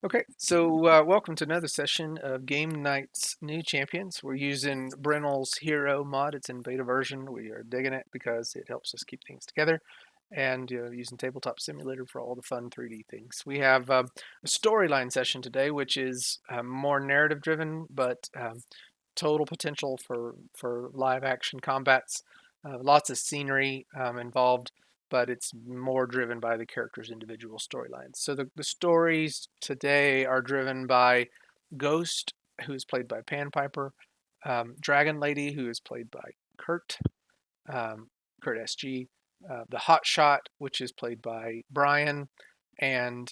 Okay, so welcome to another session of Game Night's New Champions. We're using Brennel's Hero mod. It's in beta version. We are digging it because it helps us keep things together, and using Tabletop Simulator for all the fun 3D things. We have a storyline session today, which is more narrative driven, but total potential for live action combats. Lots of scenery involved, but it's more driven by the characters' individual storylines. So the stories today are driven by Ghost, who is played by Pan Piper, Dragon Lady, who is played by Kurt, um, Kurt SG, the Hot Shot, which is played by Brian, and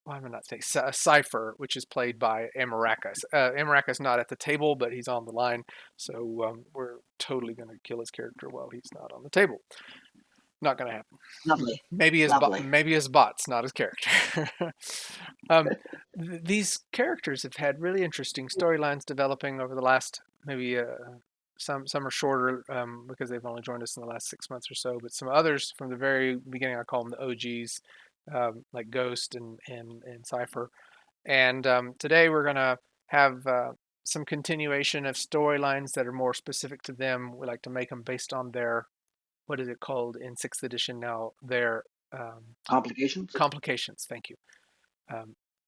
why am I not saying Cipher, which is played by Amaracus. Amaracus not at the table, but he's on the line, so we're totally going to kill his character while he's not on the table. Not going to happen. Lovely. Maybe his bots, not his character. These characters have had really interesting storylines developing over the last maybe some are shorter because they've only joined us in the last 6 months or so, but some others from the very beginning, I call them the OGs, like Ghost and Cipher. And today we're gonna have some continuation of storylines that are more specific to them. We like to make them based on their, what is it called in 6th edition now? Their Complications? complications. Thank you.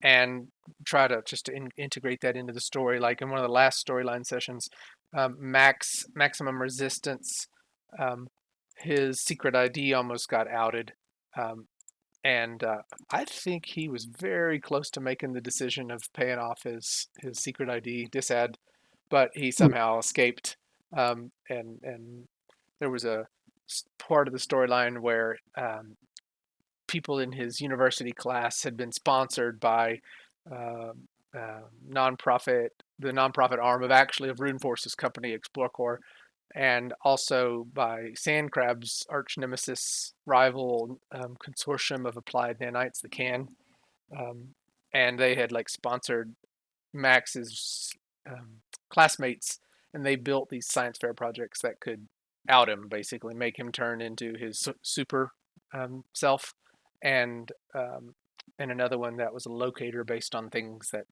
And try to just integrate that into the story. Like in one of the last storyline sessions, maximum resistance, his secret ID almost got outed, and I think he was very close to making the decision of paying off his secret ID disad, but he somehow escaped. And there was a part of the storyline where people in his university class had been sponsored by uh, nonprofit, the nonprofit arm of actually of Rune Force's company, Explorecore, and also by Sandcrab's arch nemesis rival consortium of applied nanites, the Can, um, and they had like sponsored Max's classmates, and they built these science fair projects that could out him, basically make him turn into his super self, and another one that was a locator based on things that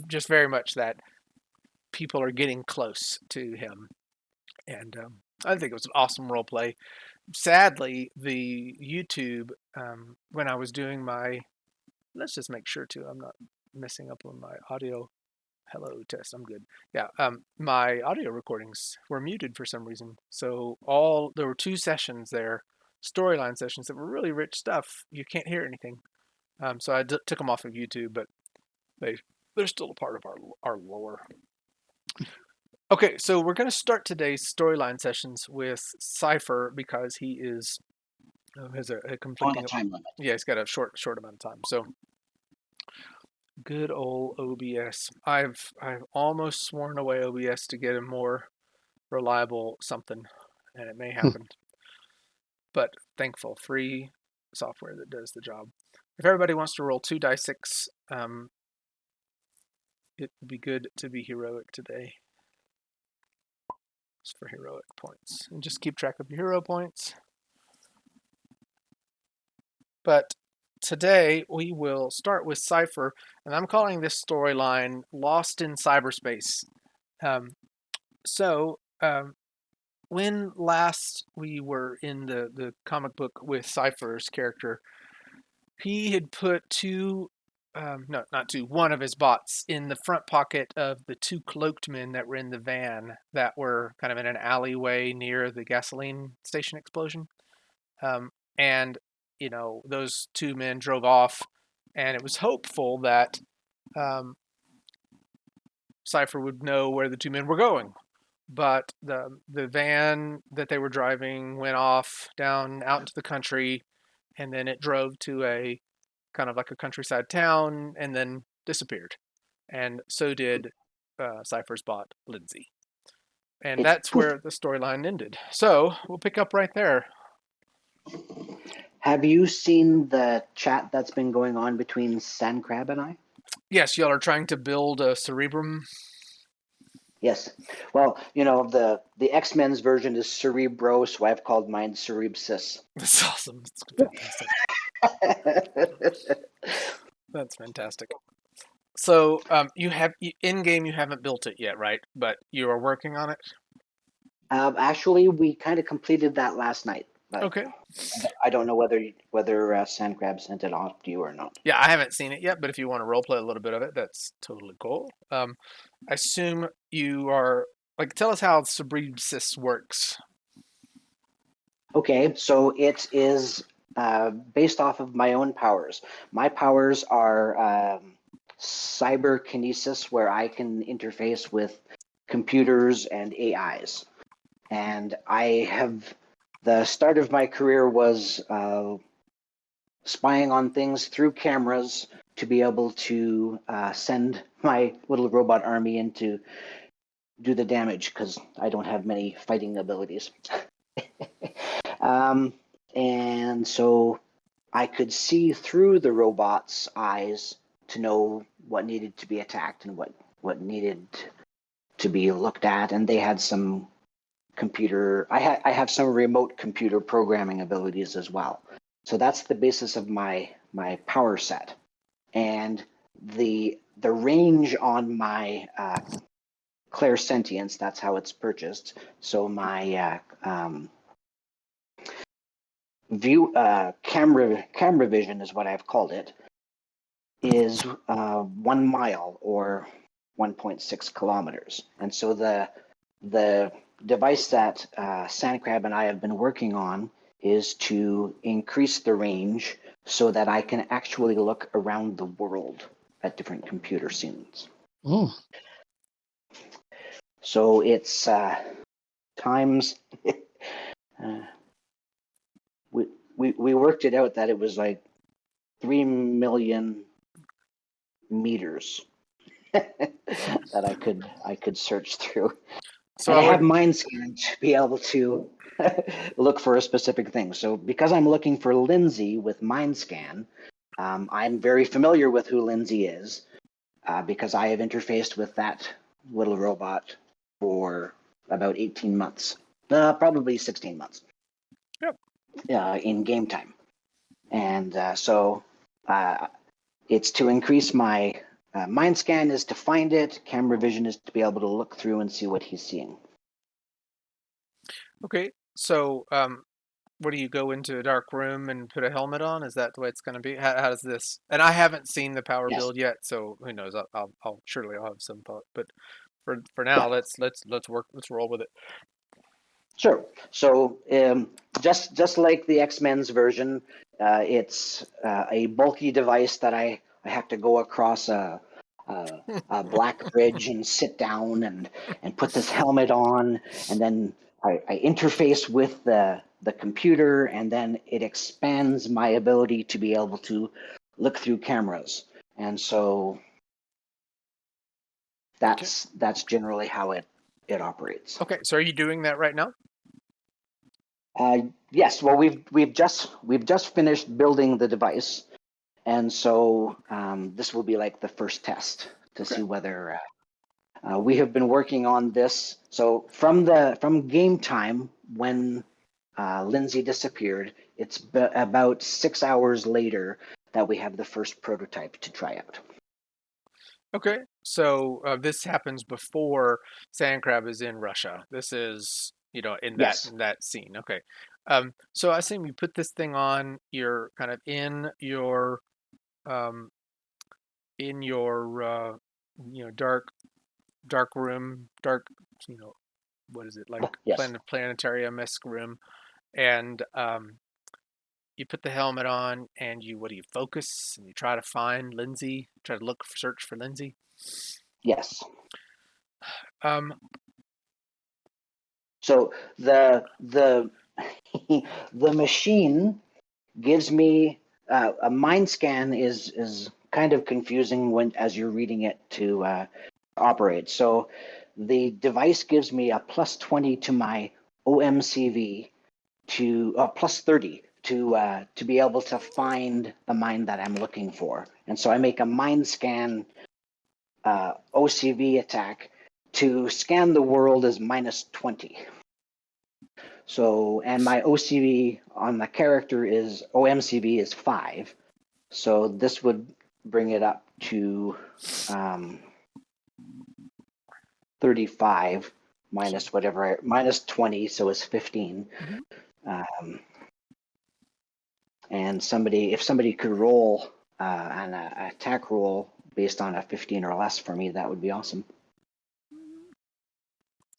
just very much that people are getting close to him. And I think it was an awesome role play. Sadly, the YouTube, when I was doing my, let's just make sure too, I'm not messing up on my audio. Hello test, I'm good. Yeah, my audio recordings were muted for some reason. So there were 2 sessions there, storyline sessions that were really rich stuff. You can't hear anything. So I took them off of YouTube, but they're still a part of our lore. Okay, so we're going to start today's storyline sessions with Cipher because he is has a conflicting. On a time limit. Yeah, he's got a short amount of time. So good old OBS. I've almost sworn away OBS to get a more reliable something, and it may happen. But thankful, free software that does the job. If everybody wants to roll 2d6, it would be good to be heroic today. For heroic points, and just keep track of your hero points. But today we will start with Cipher, and I'm calling this storyline Lost in Cyberspace. When last we were in the comic book with Cipher's character, he had put one of his bots in the front pocket of the 2 cloaked men that were in the van that were kind of in an alleyway near the gasoline station explosion. And, those 2 men drove off, and it was hopeful that Cipher would know where the 2 men were going. But the van that they were driving went off down out into the country, and then it drove to a kind of like a countryside town and then disappeared. And so did Cipher's bot, Lindsay. And that's where the storyline ended. So we'll pick up right there. Have you seen the chat that's been going on between Sandcrab and I? Yes, y'all are trying to build a Cerebrum. Yes. Well, the X-Men's version is Cerebro, so I've called mine Cerebsis. That's awesome. That's fantastic. That's fantastic. So in game you haven't built it yet, right? But you are working on it. Actually, we kind of completed that last night, but Okay. I don't know whether Sandcrab sent it off to you or not. Yeah, I haven't seen it yet, but if you want to role play a little bit of it, that's totally cool. I assume you are like tell us how Cerebsis works. Okay, so it is based off of my own powers. My powers are cyberkinesis, where I can interface with computers and AIs. And the start of my career was spying on things through cameras to be able to send my little robot army in to do the damage because I don't have many fighting abilities. um, and so I could see through the robot's eyes to know what needed to be attacked and what needed to be looked at. And they had some I have some remote computer programming abilities as well. So that's the basis of my power set. And the range on my clairsentience, that's how it's purchased. So my camera vision is what I've called it, is 1 mile or 1.6 kilometers. And so the device that Sandcrab and I have been working on is to increase the range so that I can actually look around the world at different computer scenes. Mm. So it's times we worked it out that it was like 3 million meters that I could search through. So And I I have would mind scan to be able to look for a specific thing. So because I'm looking for Lindsay with mind scan, I'm very familiar with who Lindsay is because I have interfaced with that little robot for about 18 months, probably 16 months Yep. in game time. And so it's to increase my mind scan is to find it, camera vision is to be able to look through and see what he's seeing. Okay. So what do you go into a dark room and put a helmet on? Is that the way it's going to be? How does this? And I haven't seen the power Yes. build yet, so who knows? I'll surely I'll have some thought. But for Yeah. now, let's work. Let's roll with it. Sure. So just like the X-Men's version, it's a bulky device that I have to go across a black bridge and sit down and put this helmet on, and then I interface with the computer, and then it expands my ability to be able to look through cameras. And so that's generally how it operates. Okay. So are you doing that right now? Yes, well, we've just finished building the device, and so this will be like the first test to Okay. see whether we have been working on this. So from game time when Lindsay disappeared, it's about 6 hours later that we have the first prototype to try out. Okay. So this happens before Sandcrab is in Russia. This is in Yes, that scene. Okay. So I assume you put this thing on. You're kind of um, in your dark room, what is it like yes. planetarium-esque room, and you put the helmet on and what do you focus and you try to find Lindsay, try to search for Lindsay. Yes. Um, So the the machine gives me a mind scan is kind of confusing when as you're reading it to operate. So the device gives me a plus 20 to my OMCV to plus 30 to be able to find the mind that I'm looking for. And so I make a mind scan OCV attack to scan the world as minus 20. So, and my OCV on the character is OMCV is 5. So this would bring it up to 35 minus whatever, minus 20, so it's 15. Mm-hmm. And if somebody could roll an attack roll based on a 15 or less for me, that would be awesome.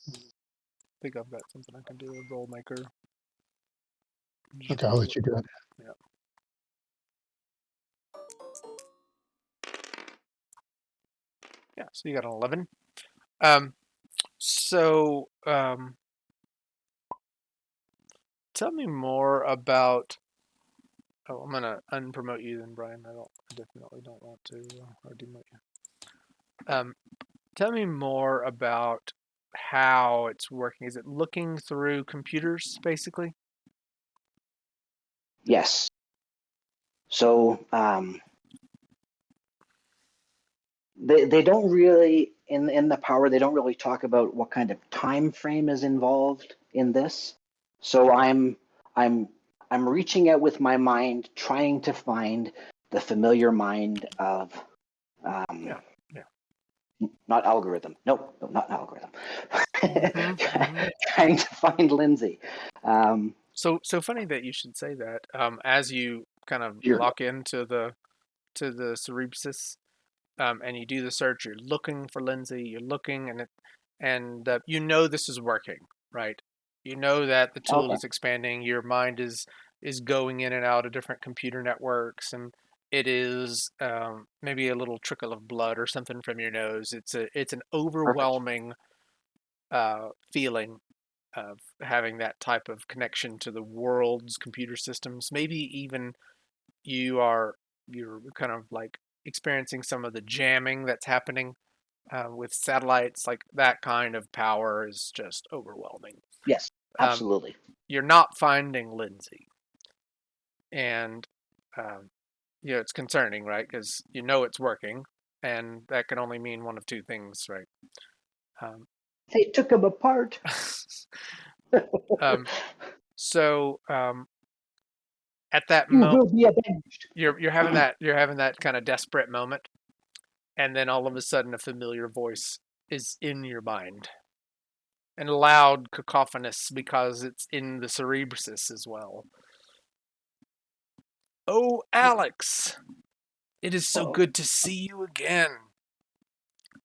I think I've got something I can do with Roll Maker. Okay, I'll let you do it. Yeah. Yeah, so you got an 11. Tell me more about. Oh, I'm gonna unpromote you then, Brian. I definitely don't want to or demote you. Tell me more about how it's working. Is it looking through computers, basically? Yes. So they don't really in the power, they don't really talk about what kind of time frame is involved in this. So I'm reaching out with my mind, trying to find the familiar mind of Yeah. not algorithm. Nope, no, not algorithm. Mm-hmm. Trying to find Lindsay. So funny that you should say that. As you kind of Sure. lock into the Cerebsis, and you do the search, you're looking for Lindsay. You're looking, and you know this is working, right? You know that the tool Okay. is expanding. Your mind is going in and out of different computer networks, and it is maybe a little trickle of blood or something from your nose. It's an Perfect. overwhelming feeling of having that type of connection to the world's computer systems. Maybe even you're kind of like experiencing some of the jamming that's happening with satellites. Like that kind of power is just overwhelming. Yes, Um, absolutely. you're not finding Lindsay, and um, it's concerning, right? Because you know it's working, and that can only mean one of two things, right? Um, They took him apart. um, so at that You moment, will be avenged. you're having that kind of desperate moment, and then all of a sudden, a familiar voice is in your mind, and loud, cacophonous because it's in the Cerebsis as well. Oh, Alex, it is so Uh-oh. good to see you again.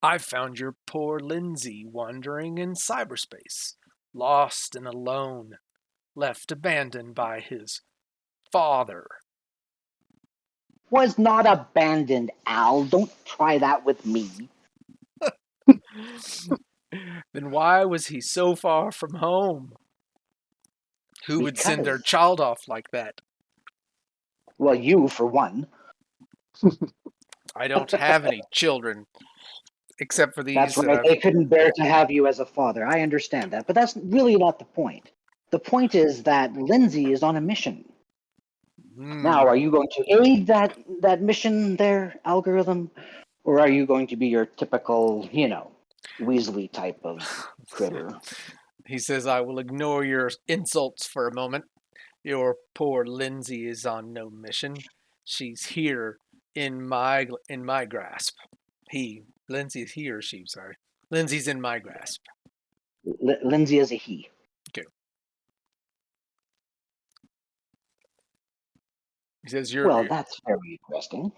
I found your poor Lindsay wandering in cyberspace, lost and alone, left abandoned by his father. Was not abandoned, Al. Don't try that with me. Then why was he so far from home? Who would send their Because, child off like that? well, you for one. I don't have any children except for That's these that right. I've. They couldn't bear to have you as a father. I understand that, but that's really not the point. The point is that Lindsay is on a mission. Now, are Hmm. you going to aid that mission there, algorithm, or are you going to be your typical, Weasley type of critter? He says, I will ignore your insults for a moment. Your poor Lindsay is on no mission. She's here in my grasp. Lindsay's here. Sorry. Lindsay's in my grasp. Lindsay is a he. Okay. He says, Well, that's very interesting.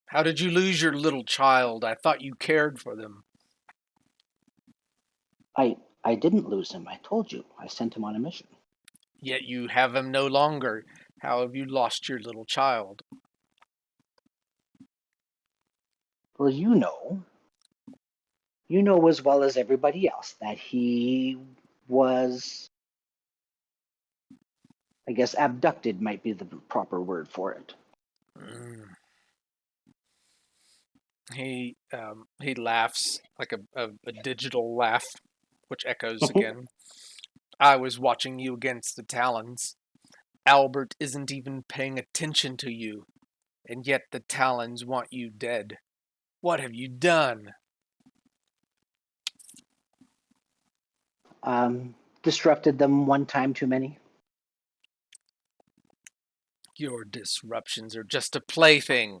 How did you lose your little child? I thought you cared for them. I didn't lose him. I told you. I sent him on a mission. Yet you have him no longer. How have you lost your little child? Well, you know as well as everybody else that he was, I guess, abducted might be the proper word for it. Mm. He laughs like a digital laugh, which echoes again. I was watching you against the Talons. Albert isn't even paying attention to you, and yet the Talons want you dead. What have you done? Disrupted them one time too many. Your disruptions are just a plaything.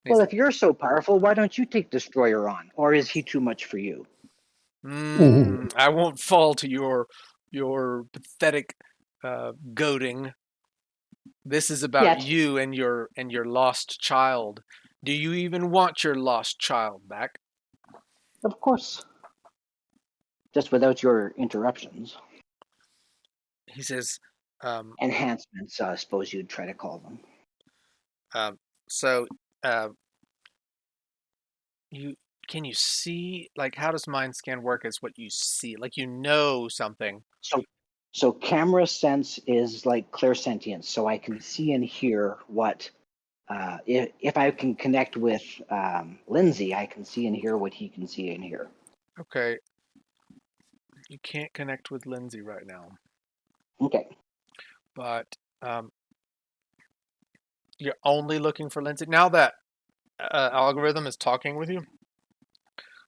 Well, if you're so powerful, why don't you take Destroyer on? Or is he too much for you? I won't fall to your pathetic goading. This is about Yet, you and your lost child. Do you even want your lost child back? of course. Just without your interruptions. He says, um, Enhancements, I suppose you'd try to call them. um, so uh, you can you see, like, how does mind scan work as what you see? Like, you know something. So, so camera sense is like clairsentience, so I can see and hear what. If I can connect with Lindsay, I can see and hear what he can see and hear. Okay, you can't connect with Lindsay right now, Okay. but you're only looking for Lindsay. Now that algorithm is talking with you,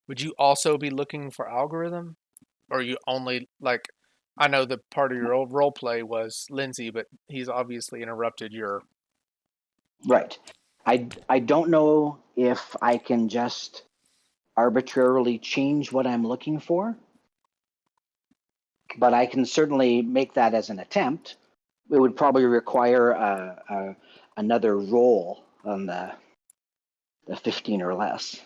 would you also be looking for algorithm? Or you only, like, I know the part of your old role play was Lindsay, but he's obviously interrupted your. Right. I don't know if I can just arbitrarily change what I'm looking for, but I can certainly make that as an attempt. It would probably require another roll on the 15 or less.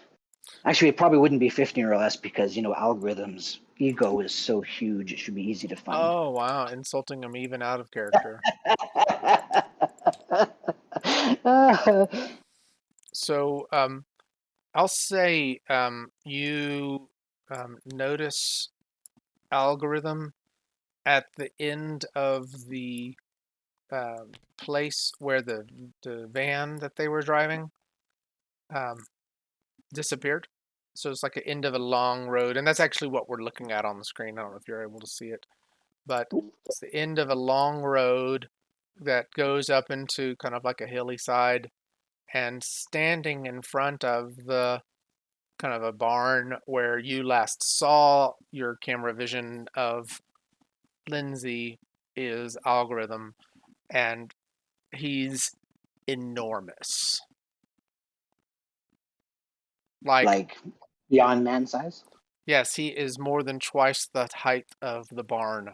Actually, it probably wouldn't be 15 or less because, algorithms' ego is so huge, it should be easy to find. Oh wow, insulting him even out of character. So I'll say you notice algorithm at the end of the place where the van that they were driving um, disappeared. So it's like an end of a long road, and that's actually what we're looking at on the screen. I don't know if you're able to see it, but it's the end of a long road that goes up into kind of like a hilly side, and standing in front of the kind of a barn where you last saw your camera vision of Lindsay is algorithm, and he's enormous. Like, Like beyond man size. yes, he is more than twice the height of the barn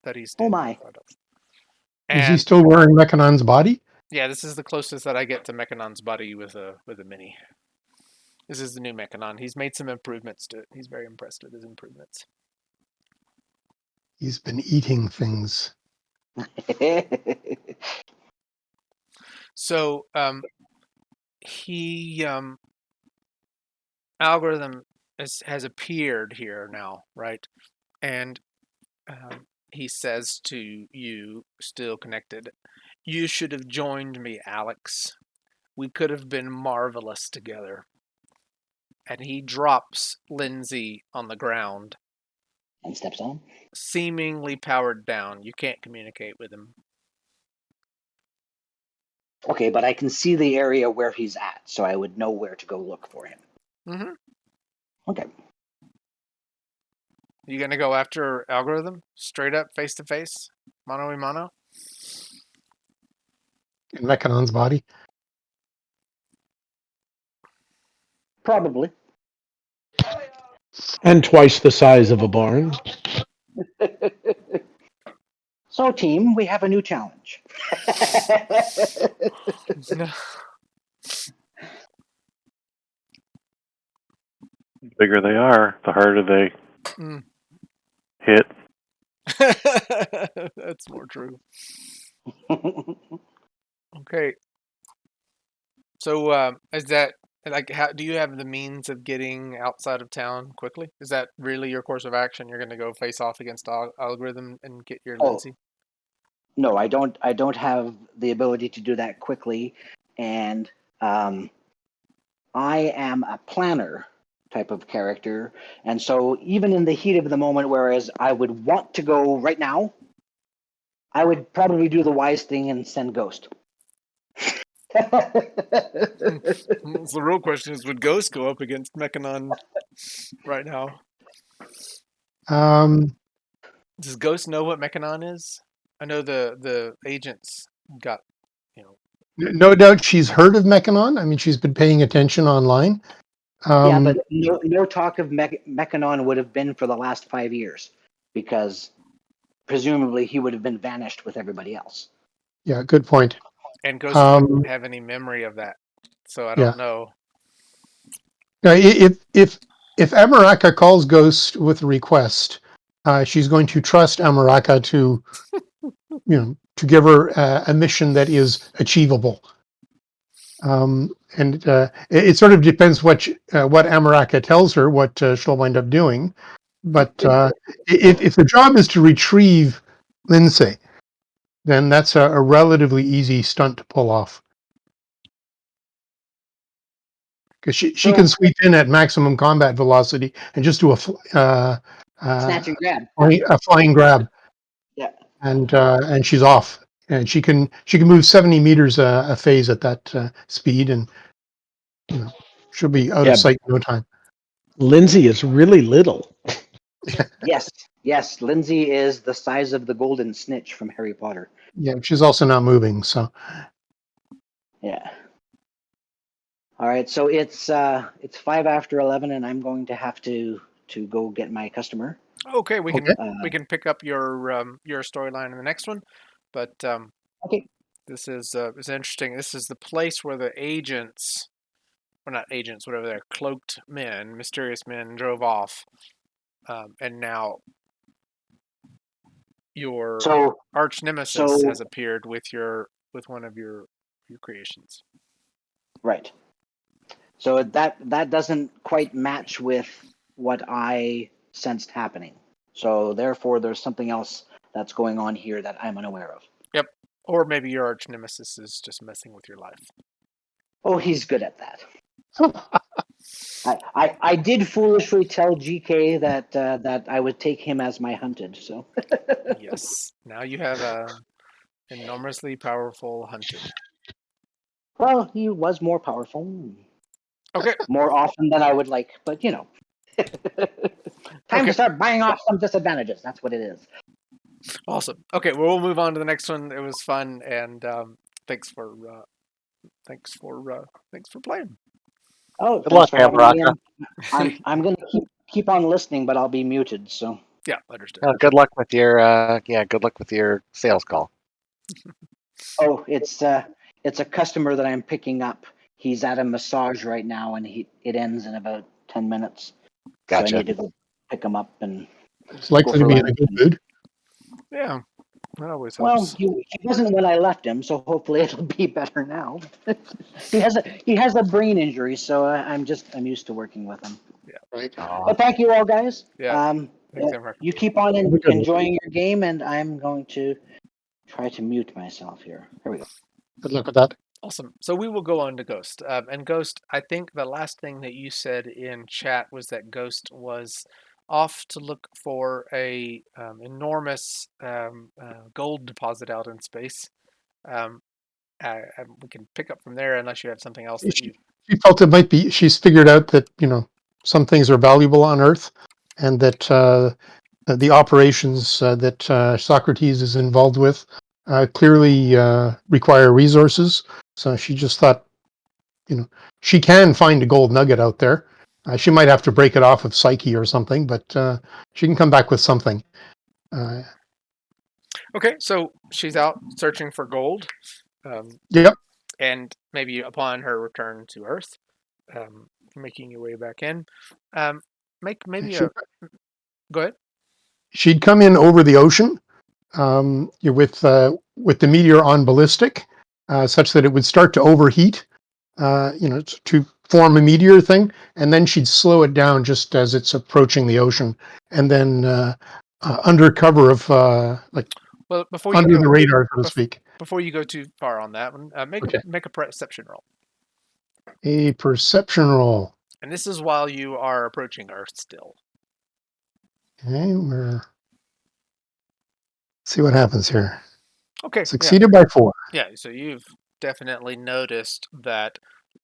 that he's Oh standing in my. front of. Is he And still wearing Mechanon's body? yeah, this is the closest that I get to Mechanon's buddy with a mini. This is the new Mechanon. He's made some improvements to it. He's very impressed with his improvements. He's been eating things. So he algorithm has appeared here now, right? And he says to you, still connected, "You should have joined me, Alex. We could have been marvelous together." And he drops Lindsay on the ground, And steps on. seemingly powered down. You can't communicate with him. Okay, but I can see the area where he's at, so I would know where to go look for him. Mm-hmm. Okay. You gonna go after algorithm straight up, face to face, mano a mano? In Mechanon's body? Probably. And twice the size of a barn. So, team, we have a new challenge. No. The bigger they are, the harder they Mm. hit. That's more true. Okay. So, is that like how do you have the means of getting outside of town quickly? Is that really your course of action? You're going to go face off against algorithm and get your Oh, Lindsay? no, I don't. I don't have the ability to do that quickly, and I am a planner type of character, and so even in the heat of the moment, whereas I would want to go right now, I would probably do the wise thing and send Ghost. So the real question is, would Ghost go up against Mechanon right now? Um, Does Ghost know what Mechanon is? I know the agents got, you know. No doubt she's heard of Mechanon. I mean, she's been paying attention online. Yeah, but no talk of Mechanon would have been for the last 5 years, because presumably he would have been vanished with everybody else. Yeah, good point. And Ghost wouldn't Um, have any memory of that, so I yeah. don't know. Now, if Amaraka calls Ghost with a request, she's going to trust Amaraka to, to give her a mission that is achievable. And it sort of depends what Amaraka tells her, what she'll wind up doing. But if the job is to retrieve Lindsay, then that's a relatively easy stunt to pull off. Because she can sweep in at maximum combat velocity and just do Snatch and grab. a flying grab, Yeah. and she's off. And she can move 70 meters a phase at that speed, and she'll be out Yeah. of sight in no time. Lindsay is really little. Yes. Lindsay is the size of the golden snitch from Harry Potter. Yeah, she's also not moving. So Yeah. All right, so it's 5 after 11, and I'm going to have to go get my customer. Okay, we Okay. can pick up your storyline in the next one, but Okay. this is interesting. This is the place where the agents, or not agents, whatever they're, cloaked men, mysterious men, drove off, and now your So arch nemesis has appeared with one of your creations. right. So that doesn't quite match with what I sensed happening. So therefore, there's something else that's going on here that I'm unaware of. Yep. Or maybe your arch nemesis is just messing with your life. Oh, he's good at that. I did foolishly tell GK that I would take him as my hunted. So Yes. Now you have a enormously powerful hunted. well, he was more powerful. Okay. More often than I would like, but time to start buying off some disadvantages. That's what it is. Awesome. Okay, well, we'll move on to the next one. It was fun, and thanks for playing. Oh, Good luck, Amaraka. I'm going to keep on listening, but I'll be muted. So Yeah, understood. Good luck with your sales call. oh, it's a customer that I'm picking up. He's at a massage right now, and it ends in about 10 minutes. Gotcha. So I need to go pick him up and. it's likely to be in a good mood. Yeah, that always Well, helps. he wasn't when I left him, so hopefully it'll be better now. he has a brain injury, so I'm used to working with him. Yeah. Right. But thank you all, guys. Yeah. Thanks, Amaraka. You keep on Have a good one. enjoying your game, and I'm going to try to mute myself here. Here we go. Good luck with that. Awesome. So we will go on to Ghost. And Ghost, I think the last thing that you said in chat was that Ghost was off to look for a enormous gold deposit out in space. We can pick up from there unless you have something else that you. She felt it might be. She's figured out that some things are valuable on Earth, and that the operations that Socrates is involved with clearly require resources. So she just thought, she can find a gold nugget out there. She might have to break it off of Psyche or something, but she can come back with something. Okay, so she's out searching for gold. Yep. And maybe upon her return to Earth, making your way back in, go ahead. She'd come in over the ocean with the meteor on ballistic, such that it would start to overheat, to form a meteor thing, and then she'd slow it down just as it's approaching the ocean, and then under cover of Well, before under you go, the radar, so to speak. Before you go too far on that one, make a perception roll. A perception roll. And this is while you are approaching Earth still. Okay, see what happens here. Okay. Succeeded by 4. Yeah, so you've definitely noticed that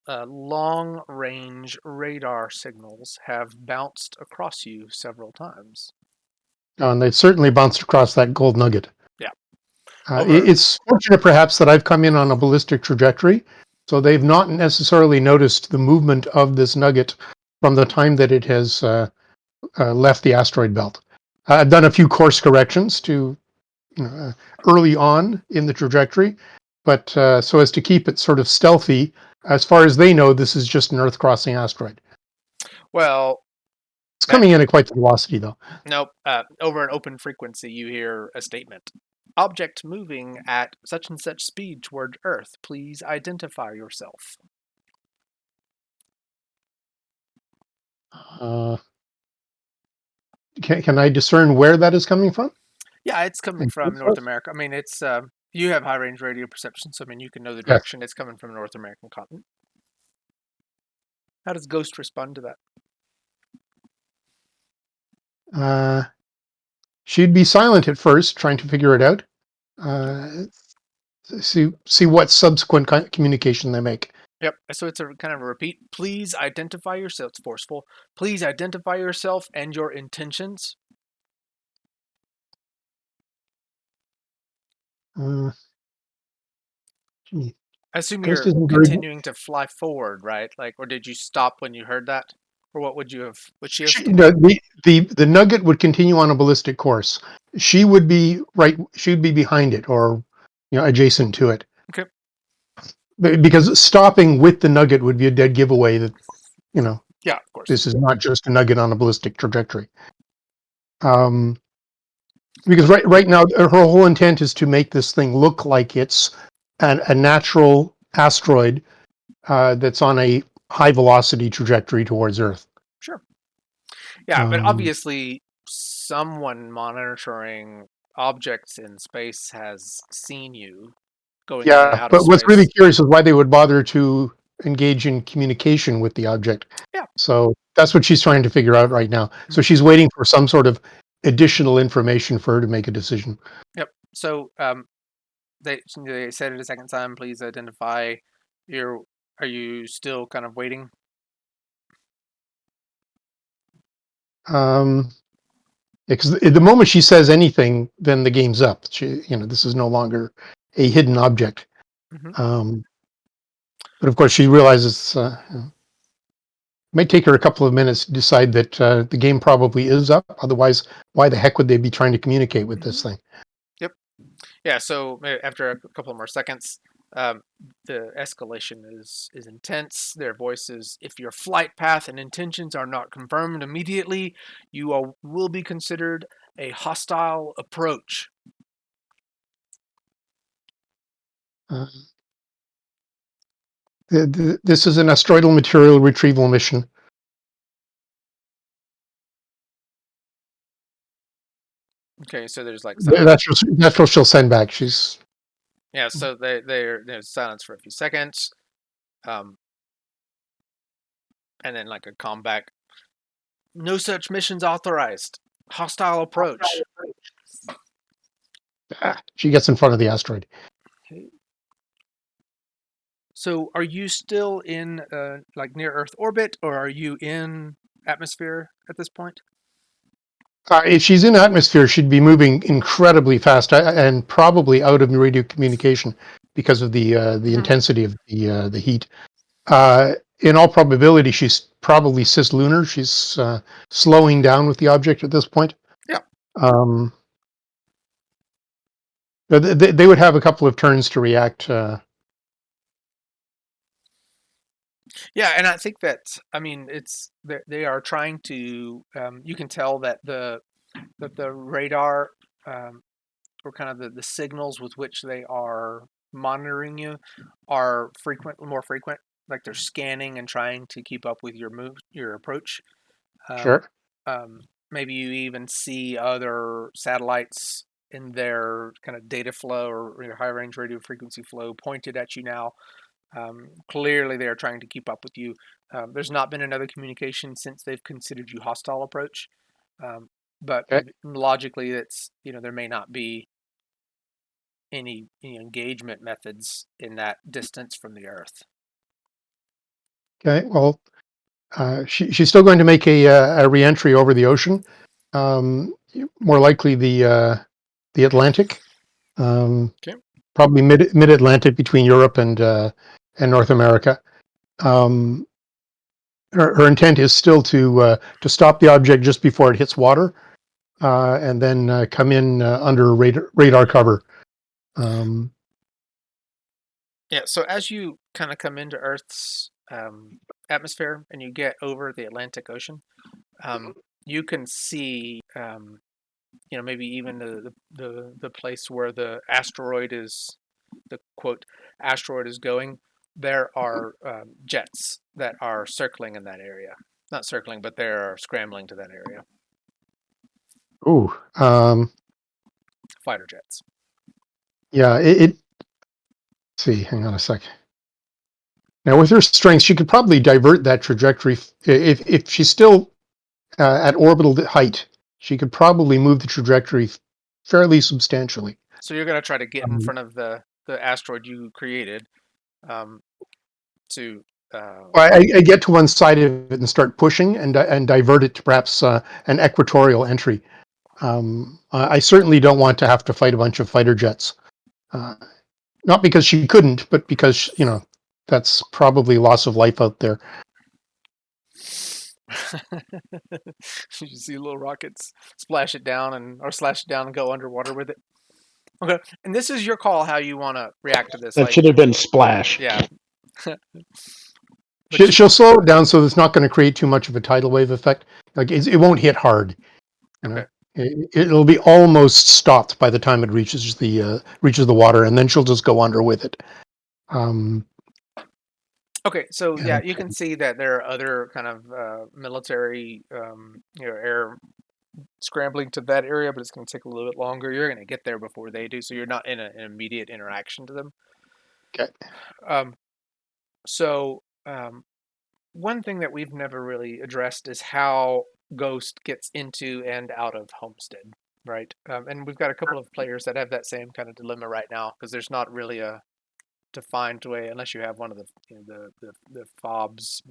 long-range radar signals have bounced across you several times. Oh, and they certainly bounced across that gold nugget. Yeah. It's fortunate, perhaps, that I've come in on a ballistic trajectory, so they've not necessarily noticed the movement of this nugget from the time that it has left the asteroid belt. I've done a few course corrections to early on in the trajectory, but so as to keep it sort of stealthy. As far as they know, this is just an Earth-crossing asteroid. Well, It's coming in at quite the velocity, though. nope. Over an open frequency, you hear a statement. Object moving at such and such speed toward Earth. Please identify yourself. Can I discern where that is coming from? Yeah, it's coming from North America. I mean, it's you have high range radio perception, so I mean you can know the direction it's coming from North American continent. How does Ghost respond to that? She'd be silent at first, trying to figure it out. See what subsequent communication they make. Yep. So it's a kind of a repeat. Please identify yourself. It's forceful. Please identify yourself and your intentions. I assume you're continuing to fly forward, right? Like, or did you stop when you heard that, or what would you have? Would she have? The nugget would continue on a ballistic course. She would be right. She would be behind it, or adjacent to it. Okay. Because stopping with the nugget would be a dead giveaway that, Yeah, of course. This is not just a nugget on a ballistic trajectory. Because right now, her whole intent is to make this thing look like it's a natural asteroid that's on a high velocity trajectory towards Earth. Sure. Yeah, but obviously someone monitoring objects in space has seen you going in and out of space. But what's really curious is why they would bother to engage in communication with the object. Yeah. So that's what she's trying to figure out right now. So she's waiting for some sort of additional information for her to make a decision. Yep. So they said it a second time. Please identify your. Are you still kind of waiting? Because the moment she says anything, then the game's up. This is no longer a hidden object. But of course, she realizes it might take her a couple of minutes to decide that the game probably is up. Otherwise, why the heck would they be trying to communicate with this thing? Yep. Yeah. So after a couple more seconds, the escalation is intense. Their voices, if your flight path and intentions are not confirmed immediately, you will be considered a hostile approach. This is an asteroidal material retrieval mission. Okay, so there's like that's what she'll send back. She's so there's silence for a few seconds, and then like a comeback. No such missions authorized. Hostile approach. She gets in front of the asteroid. Okay. So, are you still in like near Earth orbit, or are you in atmosphere at this point? If she's in atmosphere, she'd be moving incredibly fast and probably out of radio communication because of the intensity of the heat. In all probability, she's probably cislunar. She's slowing down with the object at this point. Yeah. They would have a couple of turns to react. Yeah, and I think that they are trying to. You can tell that the radar or kind of the signals with which they are monitoring you are more frequent. Like they're scanning and trying to keep up with your approach. Sure. Maybe you even see other satellites in their kind of data flow or high range radio frequency flow pointed at you now. Clearly, they are trying to keep up with you. There's not been another communication since they've considered you hostile approach. But logically, it's there may not be any engagement methods in that distance from the Earth. Okay. Well, she's still going to make a reentry over the ocean, more likely the Atlantic. Okay. Probably mid Atlantic between Europe and North America. Um, her intent is still to stop the object just before it hits water, and then come in under radar cover. Um, Yeah. So as you kind of come into Earth's atmosphere and you get over the Atlantic Ocean, you can see, maybe even the place where the asteroid is, the quote asteroid is going. There are jets that are circling in that area. Not circling, but they're scrambling to that area. ooh, Fighter jets. yeah. Let's see, hang on a sec. Now, with her strength, she could probably divert that trajectory if she's still at orbital height. She could probably move the trajectory fairly substantially. So you're going to try to get in Um, front of the asteroid you created, um, to I get to one side of it and start pushing and divert it to perhaps an equatorial entry. I certainly don't want to have to fight a bunch of fighter jets. Uh, Not because she couldn't, but because that's probably loss of life out there. you see little rockets splash it down or slash it down and go underwater with it. Okay, and this is your call how you want to react to this. That Like, should have been splash. yeah, but She'll slow it down so it's not going to create too much of a tidal wave effect. Like it won't hit hard. okay. It'll be almost stopped by the time it reaches the water, and then she'll just go under with it. Okay, so yeah, And you can see that there are other kind of military, air scrambling to that area, but it's going to take a little bit longer. You're going to get there before they do, so you're not in an immediate interaction to them. Okay. Um, so one thing that we've never really addressed is how Ghost gets into and out of Homestead, right? And we've got a couple of players that have that same kind of dilemma right now because there's not really a defined way unless you have one of the fobs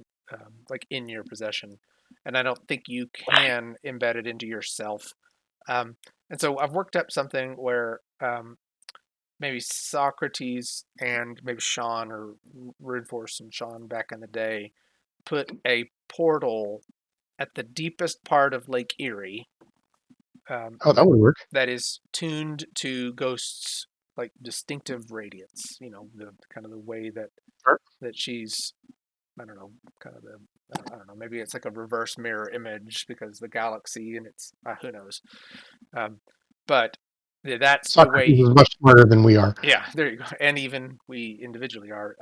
like in your possession, and I don't think you can embed it into yourself. And so I've worked up something where maybe Socrates and maybe Sean or Reinforce and Sean back in the day put a portal at the deepest part of Lake Erie, Oh, that would work. that is tuned to Ghost's like distinctive radiance. The kind of the way that Sure. she's, I don't know, kind of I don't know, maybe it's like a reverse mirror image because the galaxy and it's who knows. But yeah, that's the Socrates way. is much smarter than we are. Yeah, there you go. And even we individually are.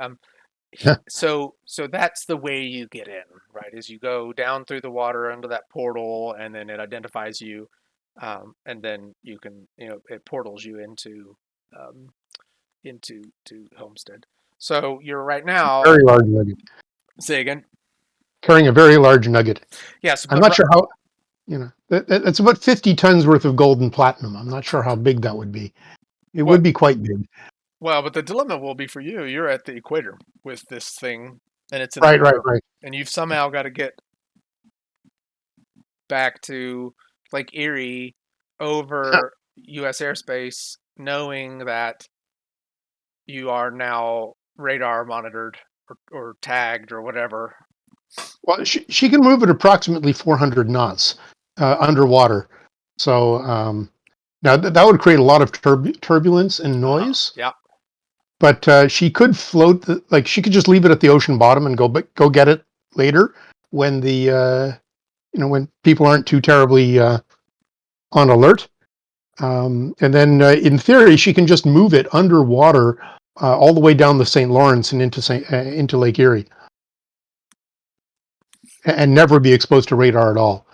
Yeah. So that's the way you get in, right? Is you go down through the water under that portal, and then it identifies you, and then you can, it portals you um, into Homestead. So you're right now. Very large nugget. Say again. Carrying a very large nugget. Yes, I'm but not sure how. That's about 50 tons worth of gold and platinum. I'm not sure how big that would be. It what? would be quite big. Well, but the dilemma will be for you. You're at the equator with this thing, and it's in the Right, water, right. and you've somehow got to get back to Lake Erie over U.S. airspace, knowing that you are now radar monitored or tagged or whatever. Well, she can move at approximately 400 knots underwater. So now that would create a lot of turbulence and noise. Yeah. But she could float, like she could just leave it at the ocean bottom and go get it later when when people aren't too terribly on alert. And then in theory, she can just move it underwater all the way down the St. Lawrence and into Lake Erie, and never be exposed to radar at all.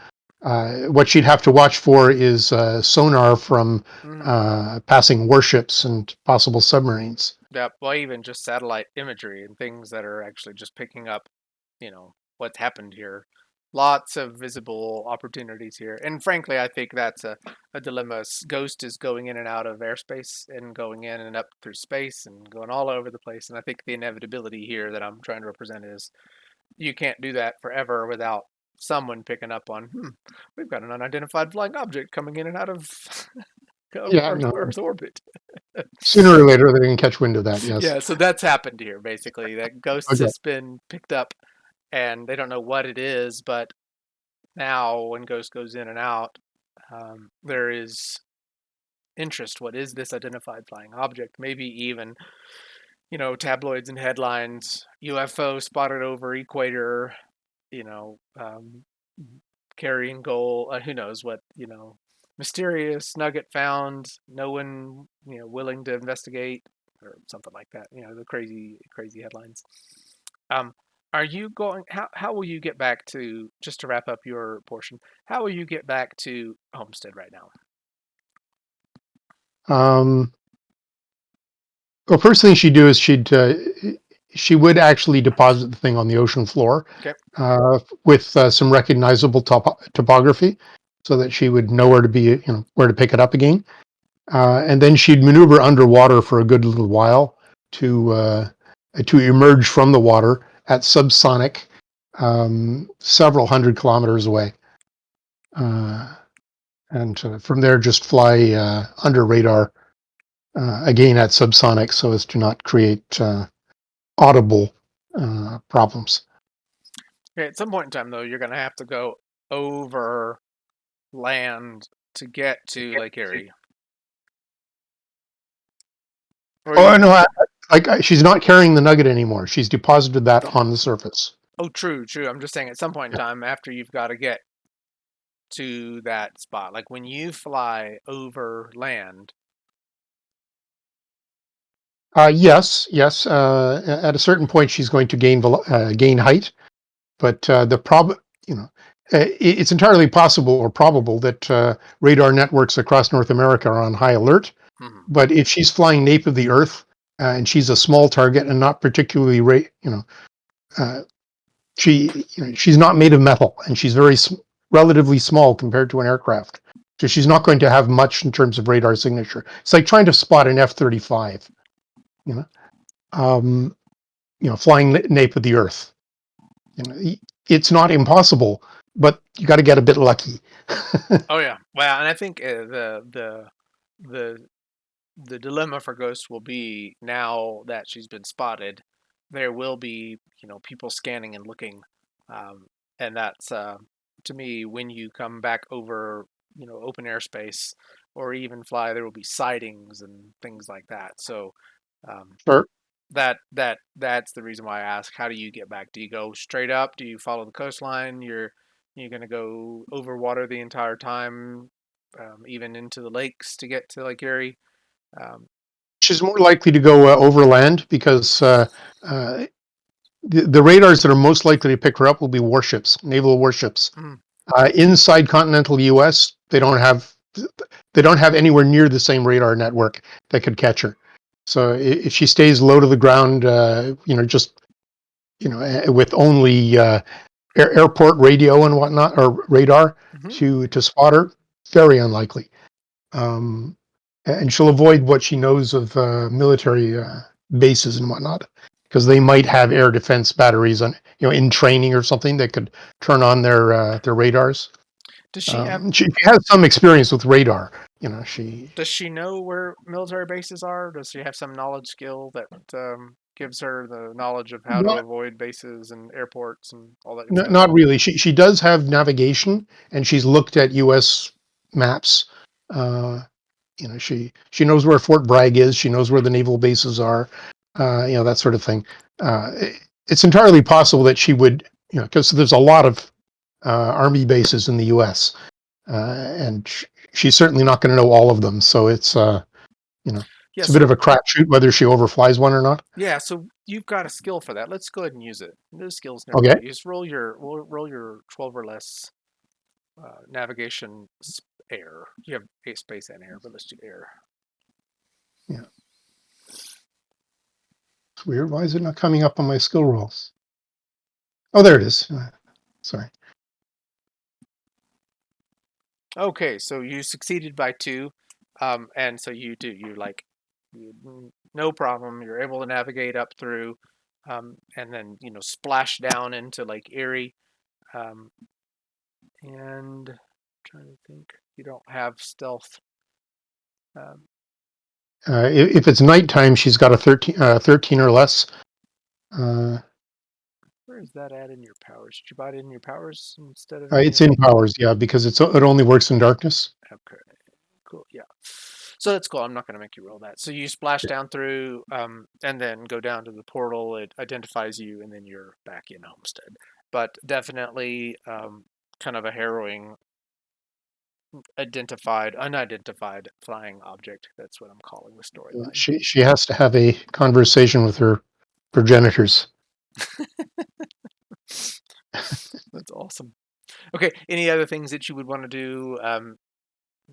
What she'd have to watch for is sonar from passing warships and possible submarines. Yeah. Well, even just satellite imagery and things that are actually just picking up, what's happened here. Lots of visible opportunities here. And frankly, I think that's a dilemma. Ghost is going in and out of airspace and going in and up through space and going all over the place. And I think the inevitability here that I'm trying to represent is you can't do that forever without someone picking up on, we've got an unidentified flying object coming in and out of Yeah, no. Earth orbit. Sooner or later, they're going to catch wind of that. Yes. Yeah, so that's happened here basically. That Ghosts Okay. has been picked up, and they don't know what it is. But now, when Ghost goes in and out, there is interest. What is this identified flying object? Maybe even, tabloids and headlines: UFO spotted over equator. You know, carrying gold. Who knows what? Mysterious nugget found. No one, willing to investigate, or something like that. The crazy, crazy headlines. Um, are you going? How will you get back to? Just to wrap up your portion, how will you get back to Homestead right now? Um, well, first thing she'd do is she would actually deposit the thing on the ocean floor Okay. with some recognizable topography, so that she would know where to be, where to pick it up again. And then she'd maneuver underwater for a good little while to emerge from the water at subsonic, several hundred kilometers away, and from there just fly under radar again at subsonic, so as to not create audible problems. Okay. At some point in time, though, you're going to have to go over land to get to Lake Erie. Or Oh no, she's not carrying the nugget anymore. She's deposited that on the surface. Oh, true, true. I'm just saying, at some point in Yeah. time, after you've got to get to that spot, like when you fly over land. Yes, yes. At a certain point, she's going to gain height, but it's entirely possible or probable that radar networks across North America are on high alert. Mhm. But if she's flying nape of the Earth and she's a small target and not particularly, uh, she's not made of metal and she's relatively small compared to an aircraft. So she's not going to have much in terms of radar signature. It's like trying to spot an F-35, you know, um, flying nape of the Earth. It's not impossible, but you got to get a bit lucky. Oh yeah, well, and I think the dilemma for Ghost will be, now that she's been spotted, there will be people scanning and looking, um, and that's to me, when you come back over open airspace or even fly, there will be sightings and things like that. So um, Sure. that's the reason why I ask, how do you get back? Do you go straight up? Do you follow the coastline? You're going to go over water the entire time, even into the lakes to get to Lake Erie. Um, She's more likely to go overland because the radars that are most likely to pick her up will be warships, naval warships. mm, Inside continental U.S., they don't have anywhere near the same radar network that could catch her. So if she stays low to the ground, just with only airport radio and whatnot, or radar mhm. to spot her, very unlikely. Um, and she'll avoid what she knows of military bases and whatnot, because they might have air defense batteries on, in training or something that could turn on their radars. Does she have? She has some experience with radar. She Does she know where military bases are? Does she have some knowledge skill that gives her the knowledge of how to not avoid bases and airports and all that good not, stuff? not really. She does have navigation, and she's looked at U.S. maps. Uh, she knows where Fort Bragg is. She knows where the naval bases are. That sort of thing. It's entirely possible that she would, because there's a lot of army bases in the U.S. And she's certainly not going to know all of them. So Yeah. it's a bit of So a crapshoot whether she overflies one or not. yeah. So you've got a skill for that. Let's go ahead and use it. Those skills never Okay. get used. Roll your 12 or less navigation air. You have space and air, but let's do air. Yeah. It's weird. Why is it not coming up on my skill rolls? Oh, there it is. Sorry. Okay, so you succeeded by 2, and so no problem. You're able to navigate up through, and then splash down into Lake Erie, um, and I'm trying to think. You don't have stealth If it's nighttime, she's got a 13 or less. Where is that at in your powers? Did you buy it in your powers instead of It's in powers, yeah, because it only works in darkness. Okay, cool. Yeah. So that's cool. I'm not going to make you roll that. So you splash down through, and then go down to the portal. It identifies you, and then you're back in Homestead. But definitely, kind of a harrowing, unidentified flying object. That's what I'm calling the storyline. She has to have a conversation with her progenitors. That's awesome. Okay. Any other things that you would want to do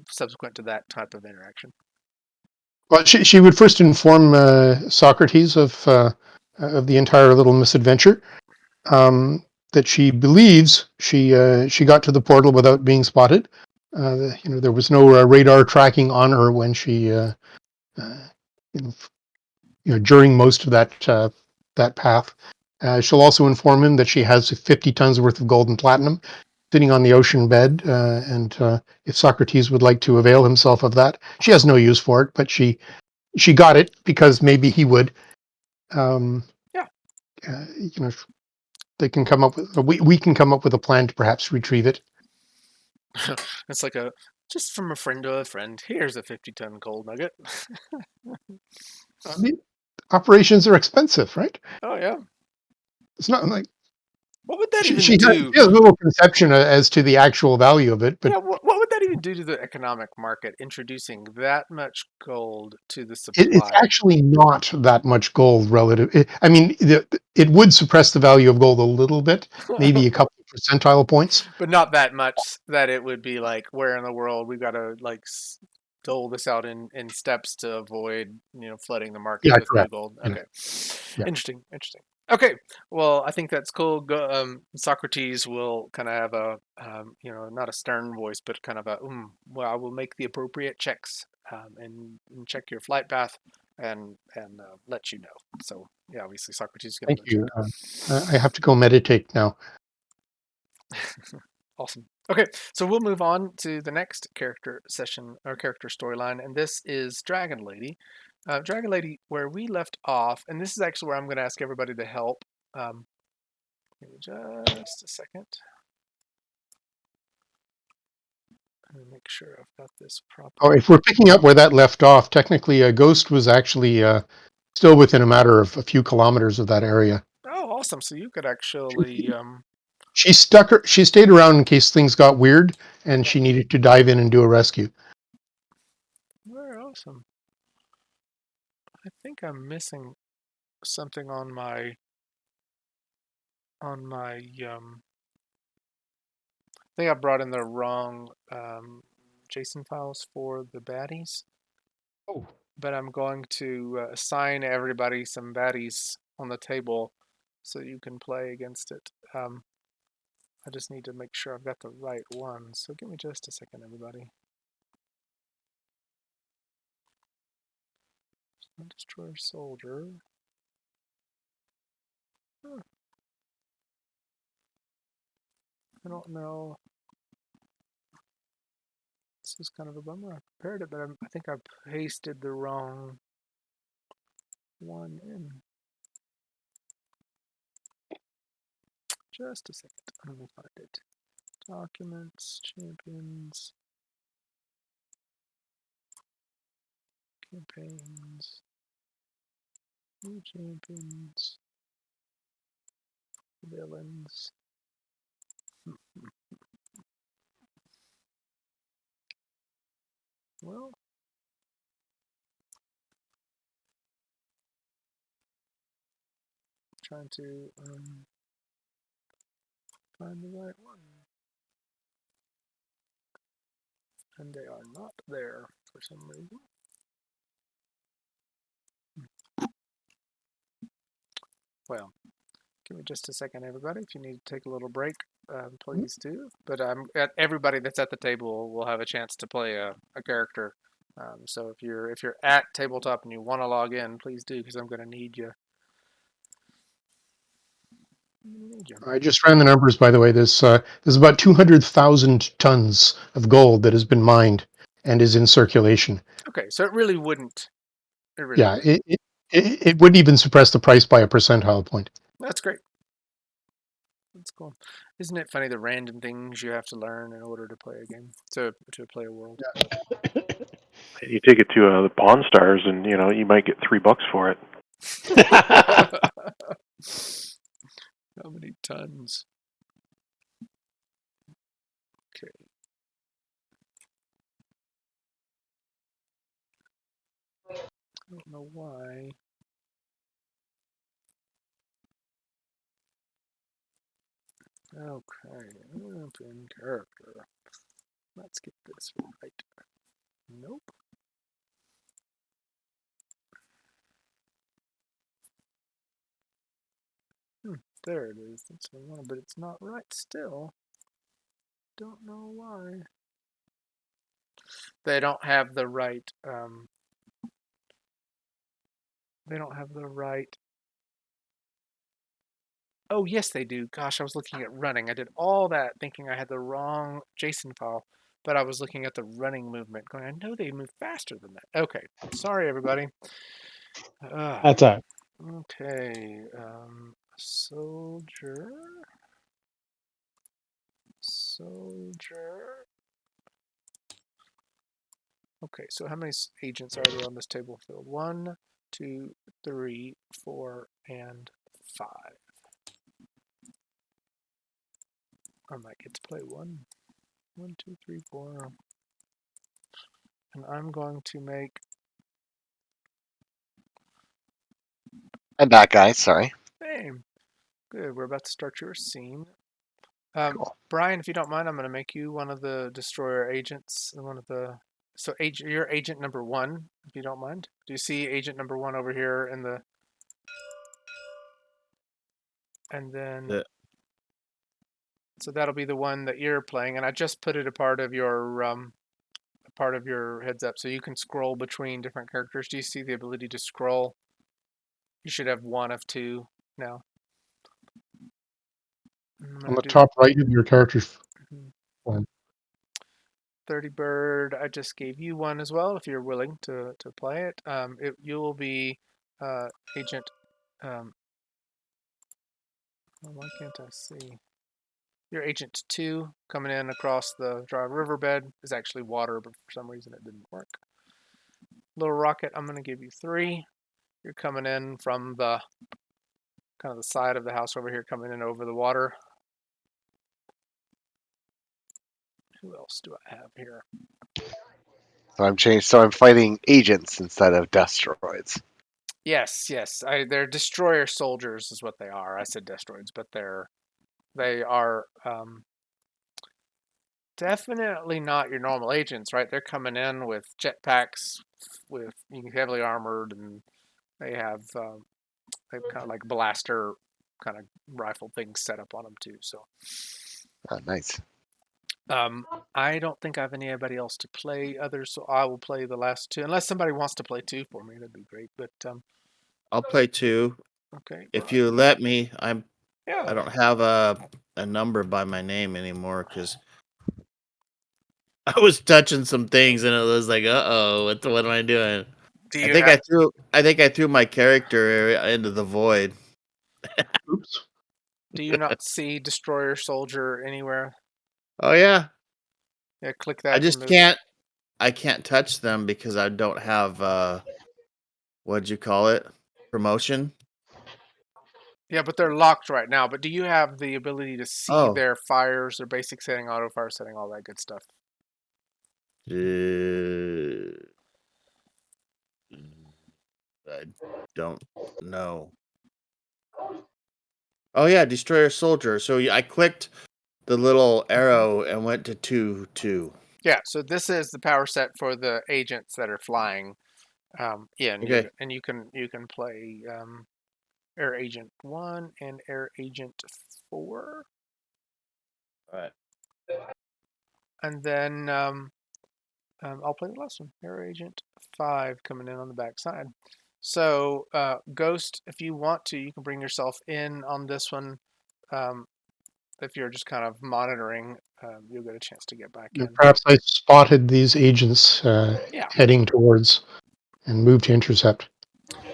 subsequent to that type of interaction? Well, she would first inform Socrates of the entire little misadventure. That she believes she got to the portal without being spotted. There was no radar tracking on her when she, during most of that path. She'll also inform him that she has 50 tons worth of gold and platinum sitting on the ocean bed, and if Socrates would like to avail himself of that, she has no use for it, but she got it because maybe he would. Yeah. They can come up with we can come up with a plan to perhaps retrieve it. It's like just from a friend to a friend. Here's a 50-ton gold nugget. I mean, operations are expensive, right? Oh yeah. It's not like What would that she even do? has little conception as to the actual value of it, but Yeah, what would that even do to the economic market, introducing that much gold to the it's supply? actually not that much gold relative. It would suppress the value of gold a little bit, maybe a couple of percentile points. But not that much that it would be like, where in the world we've got to like dole this out in steps to avoid flooding the market Yeah, with new correct. gold. Yeah. Okay, Yeah. interesting. Okay, well, I think that's cool. Socrates will kind of have a not a stern voice, but kind of a well, I will make the appropriate checks and check your flight path and let you know. So yeah, obviously Socrates is going Thank to you. check. I have to go meditate now. Awesome. Okay, so we'll move on to the next character session or character storyline, and this is Dragon Lady. Dragon Lady, where we left off, and this is actually where I'm going to ask everybody to help. Give me just a second. Let me make sure I've got this Oh, properly. if we're picking up where that left off, technically, Ghost was actually still within a matter of a few kilometers of that area. Oh, awesome! So you could actually, She stayed around in case things got weird, and she needed to dive in and do a rescue. very awesome. I think I'm missing something on my I think I brought in the wrong JSON files for the baddies. Oh, But I'm going to assign everybody some baddies on the table so you can play against it. I just need to make sure I've got the right one. So give me just a second, everybody. Destroyer soldier. Huh. I don't know. This is kind of a bummer. I prepared it, but I think I pasted the wrong one in. Just a second. Let me find it. Documents, champions, campaigns, new champions, villains. Well, trying to find the right one. And they are not there for some reason. Well, give me just a second, everybody. If you need to take a little break, please do. But everybody that's at the table will have a chance to play a character. So if you're at tabletop and you want to log in, please do, because I'm going to need you. I just ran the numbers, by the way. There's about 200,000 tons of gold that has been mined and is in circulation. Okay, so it really wouldn't. It really Yeah, wouldn't. it wouldn't even suppress the price by a percentile point. That's great. That's cool. Isn't it funny the random things you have to learn in order to play a game, to play a world? You take it to the Pawn Stars, and you might get $3 for it. How many tons? Okay. I don't know why. Okay, open character. Let's get this right. Nope. There it is. That's the one, but it's not right still. Don't know why. They don't have the right. They don't have the right. Oh, yes, they do. Gosh, I was looking at running. I did all that thinking I had the wrong JSON file, but I was looking at the running movement going, I know they move faster than that. Okay. Sorry, everybody. That's all right. Okay. Soldier. Okay, so how many agents are there on this table field? 1, 2, 3, 4, and 5. I might get to play 1. 1, 2, 3, 4. And I'm going to make. And that guy, sorry. Hey, good. We're about to start your scene. Cool. Brian, if you don't mind, I'm going to make you one of the destroyer agents. One of the. So you're agent number 1, if you don't mind. Do you see agent number 1 over here in the? And then. So that'll be the one that you're playing, and I just put it a part of your heads up, so you can scroll between different characters. Do you see the ability to scroll? You should have 1 of 2 now. On the top right of your character's form. 30 Bird, I just gave you 1 as well, if you're willing to play it. You will be agent. Why can't I see? Your agent 2 coming in across the dry riverbed is actually water, but for some reason it didn't work. Little Rocket, I'm going to give you 3. You're coming in from the kind of the side of the house over here, coming in over the water. Who else do I have here? So I'm fighting agents instead of destroids. Yes. They're destroyer soldiers, is what they are. I said destroids, but they are definitely not your normal agents, right? They're coming in with jetpacks, with heavily armored, and they have kind of like blaster kind of rifle things set up on them too. So Oh, nice. I don't think I have anybody else to play others, so I will play the last 2. Unless somebody wants to play 2 for me, that'd be great. But I'll play 2 okay, if Brian. you let me. I Yeah. don't have a number by my name anymore because I was touching some things and it was like, what am I doing? Do I you think have? I think I threw my character into the void. Oops. Do you not see destroyer soldier anywhere? Oh yeah. Yeah, click I that to just move. I can't touch them because I don't have what'd you call it? Promotion? Yeah, but they're locked right now. But do you have the ability to see Oh. their fires, their basic setting, auto fire setting, all that good stuff? I don't know. Oh yeah, destroyer soldier. So I clicked the little arrow and went to 2-2. Yeah, so this is the power set for the agents that are flying. Yeah, and Okay. you can play Air Agent 1 and Air Agent 4, All right. and then I'll play the last one, Air Agent 5, coming in on the back side. So Ghost, if you want to, you can bring yourself in on this one. if you're just kind of monitoring, you'll get a chance to get back in. Perhaps I spotted these agents Yeah. heading towards and moved to intercept.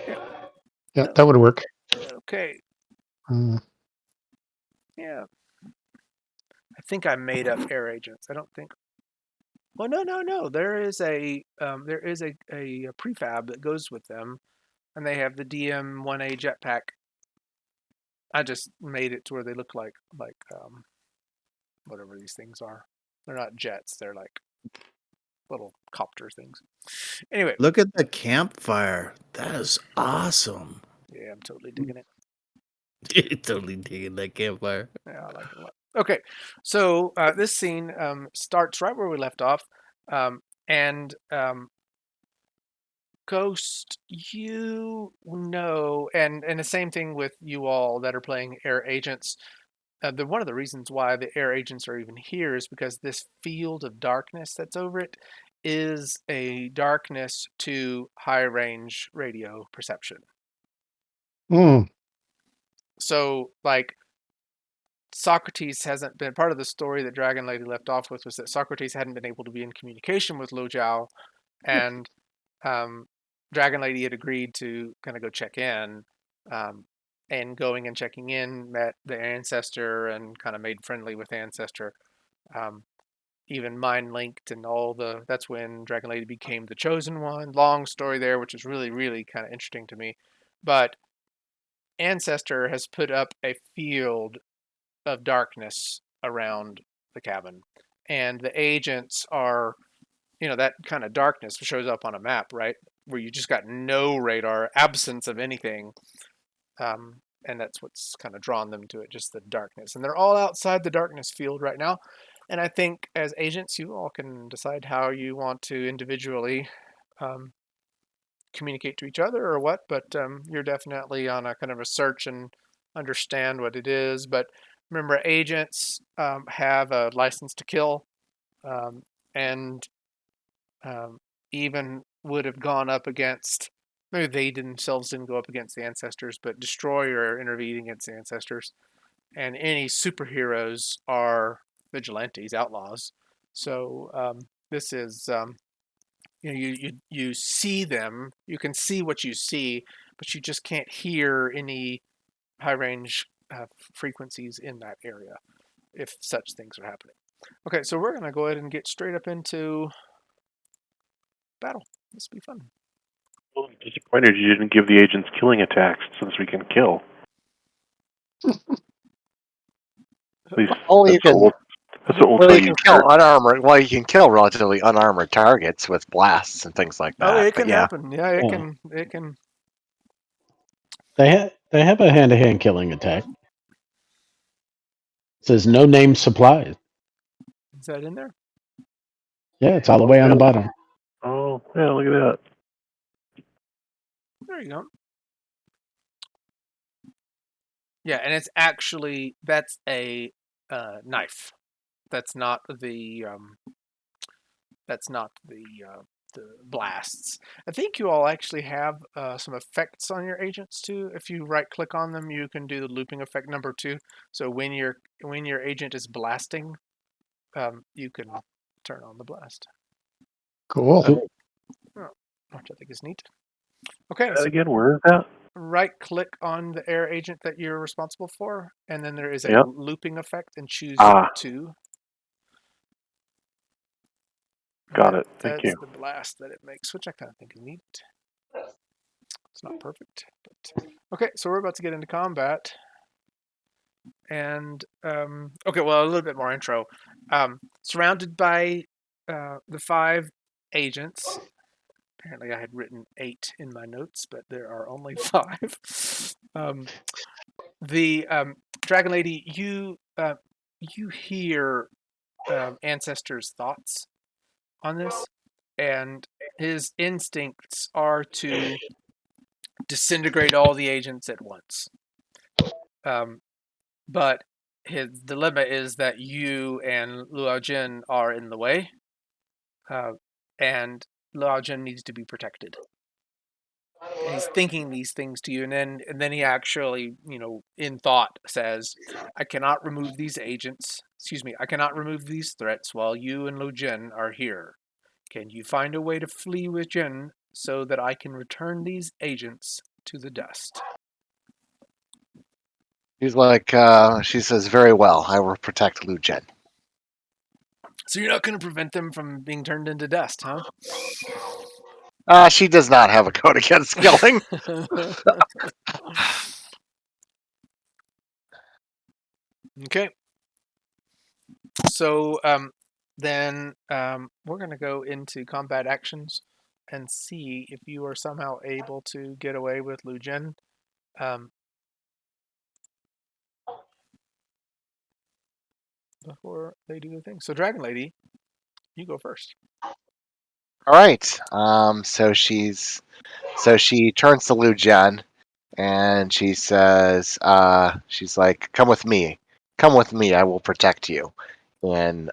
Yeah. Yeah, that would work. Okay. Mm. Yeah. I think I made up air agents. I don't think. Well, no. There is a prefab that goes with them, and they have the DM-1A jetpack. I just made it to where they look like whatever these things are. They're not jets. They're like little copter things. Anyway. Look at the campfire. That is awesome. Yeah, I'm totally digging it. Totally digging that campfire. Yeah, I like it a lot. Okay, so this scene starts right where we left off, and Ghost, and the same thing with you all that are playing Air Agents. One of the reasons why the Air Agents are even here is because this field of darkness that's over it is a darkness to high range radio perception. Mm. So, like, Socrates hasn't been part of the story that Dragon Lady left off with was that Socrates hadn't been able to be in communication with Lo Jiao, and Dragon Lady had agreed to kind of go check in, and going and checking in met the Ancestor and kind of made friendly with Ancestor, even mind linked and that's when Dragon Lady became the chosen one. Long story there, which is really, really kind of interesting to me, but Ancestor has put up a field of darkness around the cabin, and the agents are, that kind of darkness shows up on a map, right, where you just got no radar, absence of anything, and that's what's kind of drawn them to it, just the darkness, and they're all outside the darkness field right now. And I think as agents you all can decide how you want to individually communicate to each other or what, but you're definitely on a kind of a search and understand what it is. But remember, agents have a license to kill, and even would have gone up against, maybe they themselves didn't go up against the Ancestors, but Destroyer intervened against the Ancestors. And any superheroes are vigilantes, outlaws. So this is, you see them, you can see what you see, but you just can't hear any high range frequencies in that area if such things are happening. Okay, so we're gonna go ahead and get straight up into battle. This will be fun. Well, I'm disappointed you didn't give the agents killing attacks since we can kill. At least Only you can. That's what we'll Well, tell you you. can kill unarmored. Well, you can kill relatively unarmored targets with blasts and things like that. Oh, it but can yeah, happen. Yeah, it Yeah. can. It can. They have a hand-to-hand killing attack. It says no name supplies. Is that in there? Yeah, it's all the way on the bottom. Oh, yeah, look at that. There you go. Yeah, and it's actually, that's a knife. That's not the the blasts. I think you all actually have some effects on your agents too. If you right click on them, you can do the looping effect number 2. So when your agent is blasting, you can turn on the blast. Cool. Which I think is neat. Okay, That so again, where is that? right click on the air agent that you're responsible for, and then there is a Yep. looping effect, and choose 2. Got it. Thank you. That's the blast that it makes, which I kind of think is neat. It's not perfect, but okay. So we're about to get into combat, and okay. Well, a little bit more intro. Surrounded by the 5 agents. Apparently, I had written 8 in my notes, but there are only 5. The Dragon Lady, you hear Ancestor's thoughts on this, and his instincts are to disintegrate all the agents at once. But his dilemma is that you and Luo Jin are in the way, and Luo Jin needs to be protected. he's thinking these things to you, and then he actually, in thought says, "I cannot remove these agents. Excuse me, I cannot remove these threats while you and Lu Jin are here. Can you find a way to flee with Jin so that I can return these agents to the dust?" She's like, she says, very well. I will protect Lu Jen. So you're not going to prevent them from being turned into dust, huh? She does not have a code against killing. Okay. So then we're going to go into combat actions and see if you are somehow able to get away with Lu Jin. Before they do the thing. So Dragon Lady, you go first. All right. So she turns to Lu Jen and she says, she's like, come with me. Come with me. I will protect you. And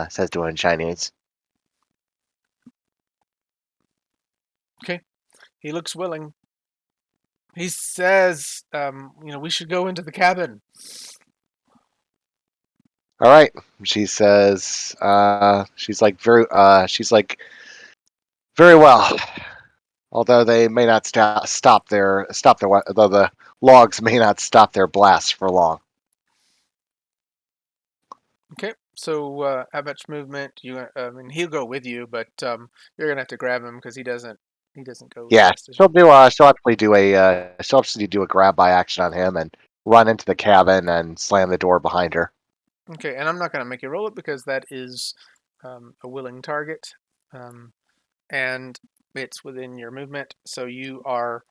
says to her in Chinese. Okay. He looks willing. He says, we should go into the cabin. All right. She says, she's like very well. Although they may not though the logs may not stop their blasts for long. Okay. So how much movement? He'll go with you, but you're gonna have to grab him because he doesn't go as Yeah, fast as you. she'll actually do a grab by action on him and run into the cabin and slam the door behind her. Okay, and I'm not gonna make you roll it because that is a willing target, and it's within your movement, so you are,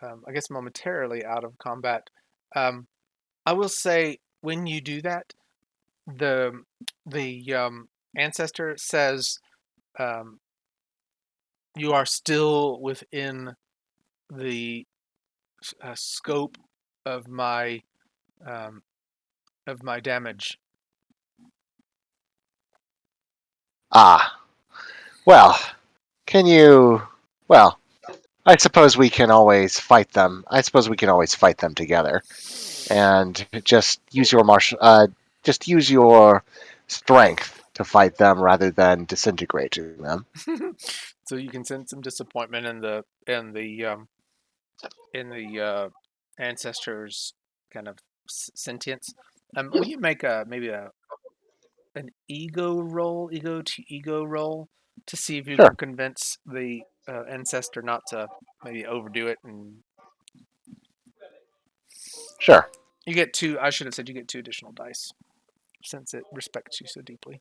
I guess, momentarily out of combat. I will say when you do that, the ancestor says um, you are still within the scope of my um, damage. Ah, well, can you? Well, I suppose we can always fight them. I suppose we can always fight them together, and just use your strength to fight them rather than disintegrating them. So you can sense some disappointment in the ancestors' kind of sentience. Will you make maybe an ego to ego roll to see if you Sure, can convince the ancestor not to maybe overdo it? And sure. you get two. I should have said you get two additional dice since it respects you so deeply.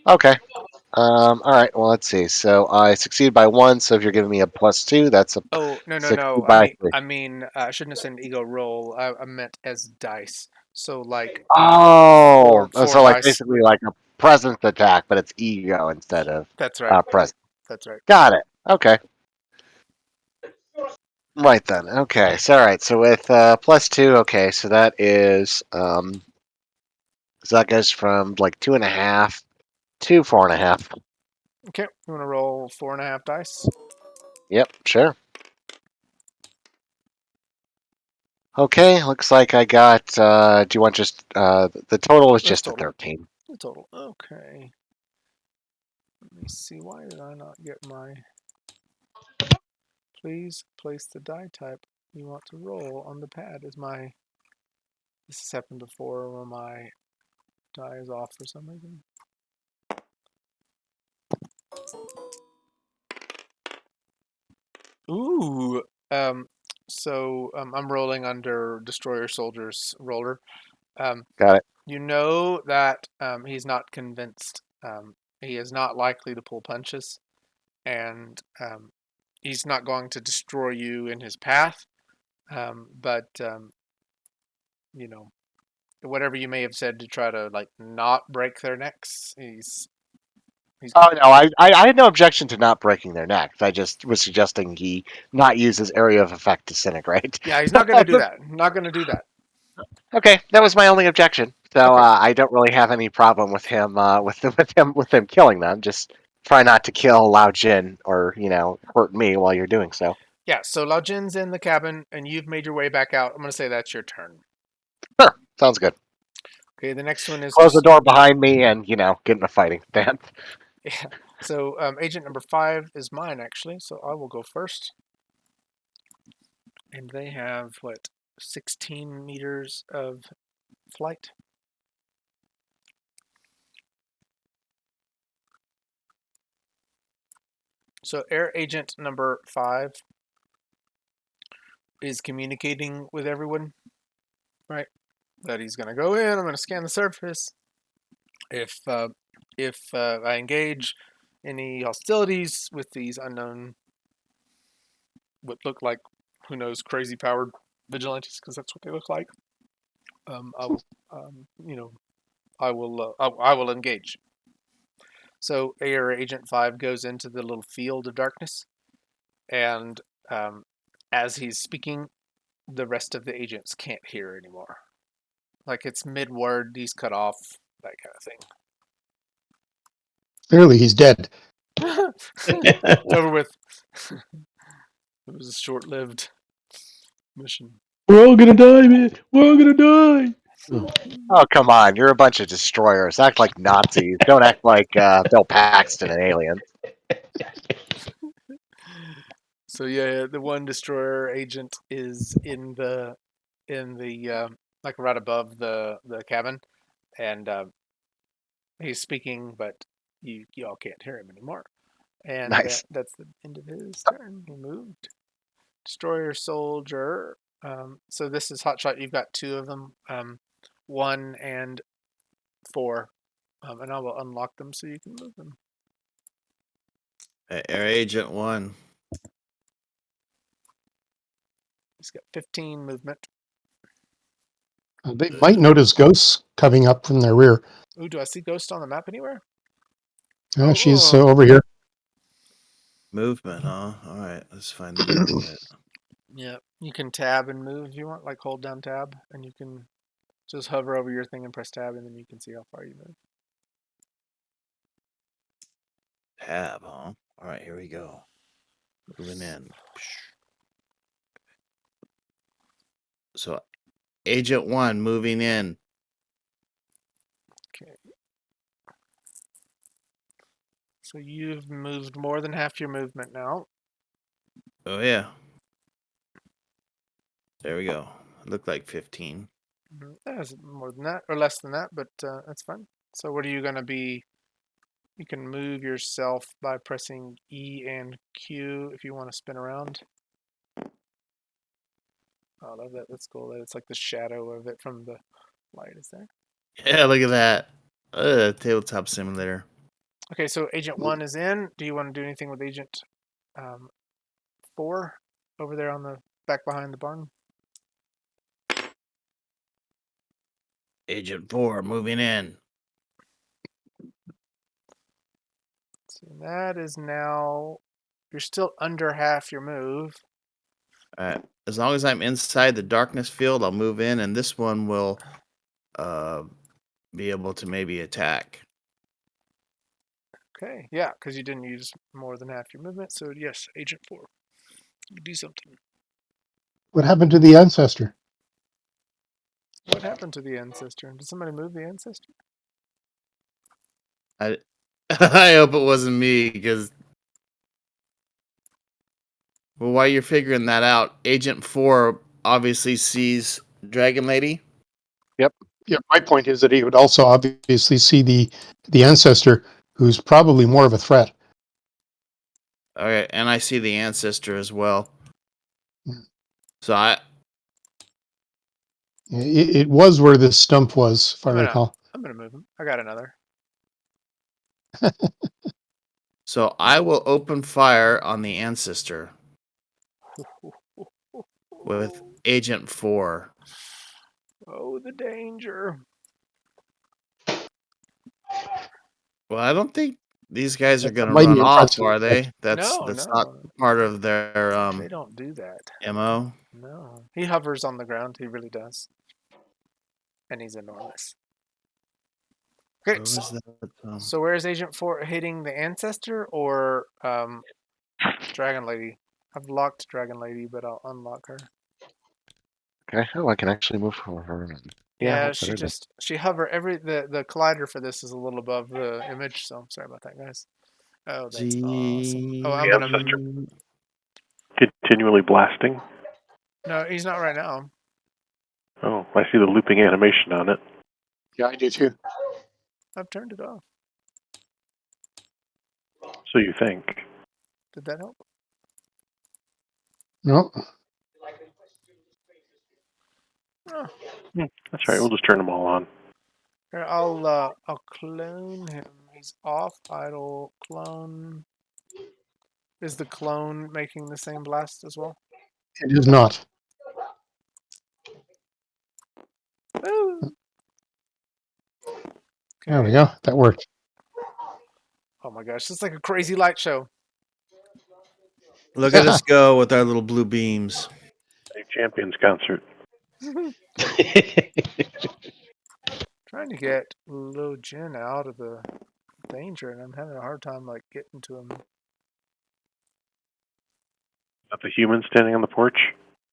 Okay. All right. Well, let's see. So I succeed by 1. So if you're giving me a +2, that's a Oh no no succeed no! I by mean 3. I mean I shouldn't have said an ego roll. I meant as dice. So like Oh, four so like dice. basically like a presence attack, but it's ego instead of That's right. presence. That's right. Got it. Okay. Right then. Okay. So all right. So with +2, okay. So that goes from like 2.5 to 4.5. Okay, you want to roll 4.5 dice? Yep. Sure. Okay. Looks like I got. Do you want just the total is That's just a total. 13. The total. Okay. Let me see. Why did I not get my? Please place the die type you want to roll on the pad. This has happened before where my die is off for some reason. Ooh. Um. So I'm rolling under Destroyer Soldier's roller. Got it. You know that he's not convinced. He is not likely to pull punches, and he's not going to destroy you in his path. But you know, whatever you may have said to try to like not break their necks, he's Oh no, I had no objection to not breaking their necks. I just was suggesting he not use his area of effect disintegrate. yeah, he's not going to do that. Not going to do that. Okay, that was my only objection. So Okay. I don't really have any problem with him with him killing them. Just try not to kill Lao Jin or hurt me while you're doing so. Yeah, so Lao Jin's in the cabin, and you've made your way back out. I'm going to say that's your turn. Sure, sounds good. Okay, the next one is Close the door behind me and, get in a fighting stance. Yeah. So agent number 5 is mine, actually. So I will go first. And they have, what, 16 meters of flight? So Air Agent number 5 is communicating with everyone, right? That he's going to go in, I'm going to scan the surface. If I engage any hostilities with these unknown, what look like, who knows, crazy powered vigilantes, because that's what they look like, I will, I will engage. So Air Agent 5 goes into the little field of darkness, and as he's speaking, the rest of the agents can't hear anymore. Like it's mid-word, he's cut off, that kind of thing. Clearly, he's dead. It's over with. It was a short-lived mission. We're all gonna die, man. We're all gonna die. Oh. Oh, come on. You're a bunch of destroyers. Act like Nazis. Don't act like Bill Paxton and aliens. So yeah, the one destroyer agent is in the like right above the cabin, and he's speaking, but you all can't hear him anymore. And Nice. that's the end of his turn. He moved. Destroyer soldier. So this is Hotshot. You've got 2 of them, 1 and 4, and I will unlock them so you can move them. Air Agent 1. He's got 15 movement. They might notice ghosts coming up from their rear. Ooh, do I see Ghost on the map anywhere? She's Oh. over here. Movement, huh? All right, let's find the movement. Yeah, you can tab and move if you want. Like hold down tab, and you can just hover over your thing and press tab, and then you can see how far you move. Tab, huh? All right, here we go. Moving in. So, Agent 1 moving in. Okay. So you've moved more than half your movement now. Oh, yeah. There we go. Looked like 15. That's more than that, or less than that, but that's fine. So what are you going to be? You can move yourself by pressing E and Q if you want to spin around. Oh, I love that. That's cool. It's like the shadow of it from the light is there. Yeah, look at that. Tabletop simulator. Okay, so Agent 1 is in. Do you want to do anything with Agent 4 over there on the back behind the barn? Agent 4 moving in. So that is now, you're still under half your move. All right. As long as I'm inside the darkness field, I'll move in, and this one will be able to maybe attack. Okay, yeah, because you didn't use more than half your movement. So yes, Agent 4, you do something. What happened to the Ancestor? What happened to the Ancestor? Did somebody move the Ancestor? I I hope it wasn't me, because well, while you're figuring that out, Agent 4 obviously sees Dragon Lady. Yeah, my point is that he would also obviously see the Ancestor, who's probably more of a threat. Okay, and I see the Ancestor as well. Hmm. So It was where this stump was, if I recall. I'm gonna move him. I got another. So I will open fire on the Ancestor with Agent 4. Oh, the danger. Well, I don't think these guys are That's a going to mighty run off, impressive are effect. they? That's No, not part of their they don't do that. MO. No, he hovers on the ground. He really does, and he's enormous. Okay, What was that? so where is Agent 4 hitting the Ancestor or Dragon Lady? I've locked Dragon Lady, but I'll unlock her. Okay. Oh, I can actually move for her. Yeah, I'll she put her just she hover the collider for this is a little above the image, so sorry about that, guys. Oh, that's awesome. Oh, I'm The gonna. Ancestor continually blasting. No, he's not right now. Oh, I see the looping animation on it. Yeah, I do too. I've turned it off. So you think. Did that help? No, Oh, That's right. We'll just turn them all on. here, I'll clone him. He's off idle. Clone. Is the clone making the same blast as well? it is not. Woo! There we Okay. go. That worked. Oh my gosh, it's like a crazy light show. Look at us go with our little blue beams. A Champions concert. Trying to get little Jin out of the danger, and I'm having a hard time like getting to him. Not the human standing on the porch.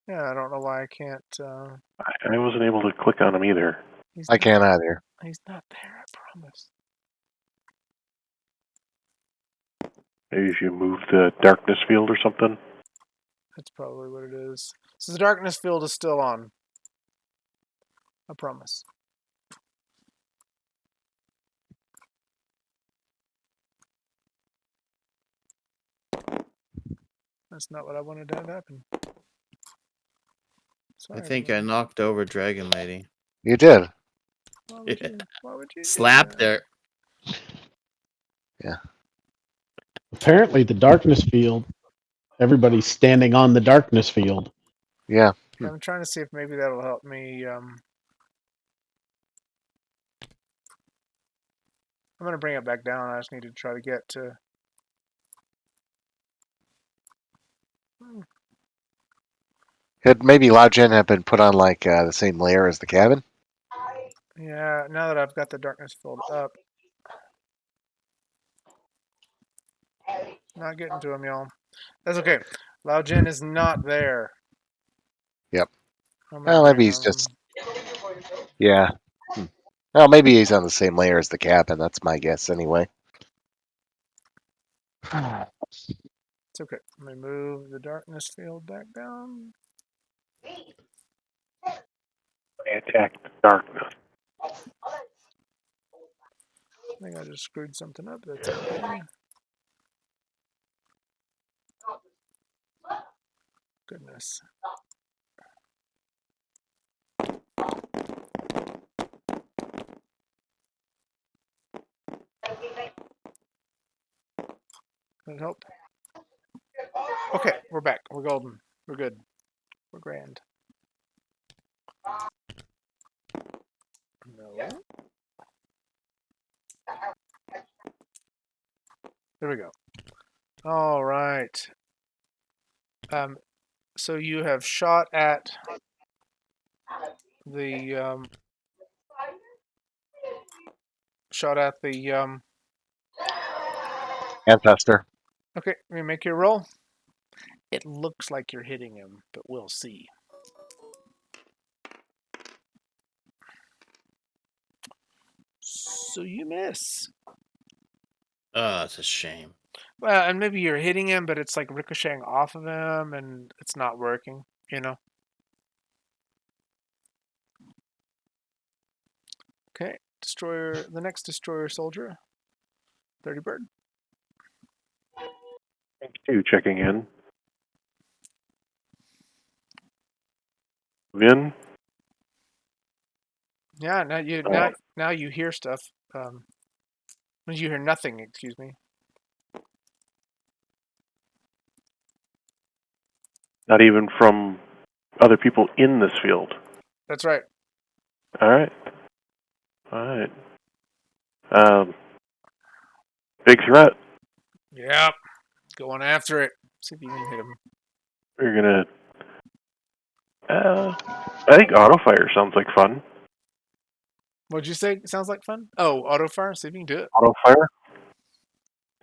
Yeah, I don't know why I can't. I wasn't able to click on him either. He's I not, can't either. He's not there. I promise. Maybe if you move the darkness field or something. That's probably what it is. So the darkness field is still on. I promise. That's not what I wanted to have happen. Sorry, I think I everyone. knocked over Dragon Lady. You did. Why would you? Why would you? do Slapped that? her. Apparently, the darkness field. Everybody's standing on the darkness field. Yeah. Okay, I'm trying to see if maybe that'll help me. I'm gonna bring it back down. I just need to try to get to. Could maybe Loudgen have been put on like the same layer as the cabin? Yeah, now that I've got the darkness filled up. Not getting to him, y'all. That's okay. Lao Jin is not there. Yep. I'm gonna Well, bring maybe he's him. just. Yeah. Well, maybe he's on the same layer as the cabin. That's my guess, anyway. It's okay. Let me move the darkness field back down. I attacked the darkness. I think I just screwed something up. That's okay. Goodness. Did it help? Okay, we're back. We're golden. We're good. We're grand. No. There we go. All right. So you have shot at the Ancestor. Okay, let me make your roll. It looks like you're hitting him, but we'll see. So you miss. Oh, it's a shame. Well, and maybe you're hitting him, but it's like ricocheting off of him, and it's not working. You know. Okay, destroyer. The next destroyer soldier. 30 bird. Thank you. Checking in. Vin. Yeah, now you now you hear stuff. You hear nothing. Excuse me. Not even from other people in this field. That's right. All right. All right. Big threat. Yep. Going after it. See if you can hit him. We're gonna. I think auto fire sounds like fun. What'd you say? Sounds like fun. Oh, auto fire. See if you can do it. Auto fire.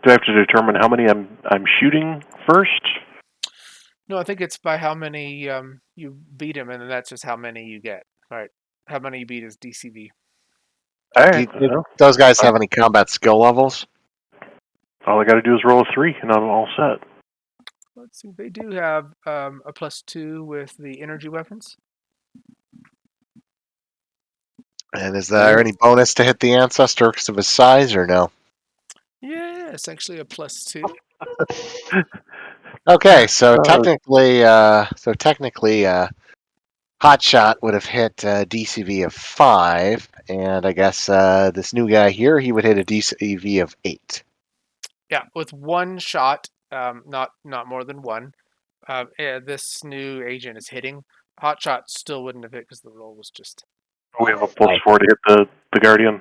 Do I have to determine how many I'm shooting first? No, I think it's by how many you beat him, and then that's just how many you get. All right, how many you beat is DCV. All Do, right. you, I do know. those guys have any combat skill levels? All I got to do is roll a 3, and I'm all set. Let's see. They do have a +2 with the energy weapons. And is there any bonus to hit the Ancestor because of his size, or no? Yeah, it's actually a +2. Okay, so technically, Hotshot would have hit DCV of 5, and I guess this new guy here, he would hit a DCV of 8. Yeah, with one shot, not more than one. Yeah, this new agent is hitting. Hotshot still wouldn't have hit because the roll was just. We have a +4 to hit the Guardian.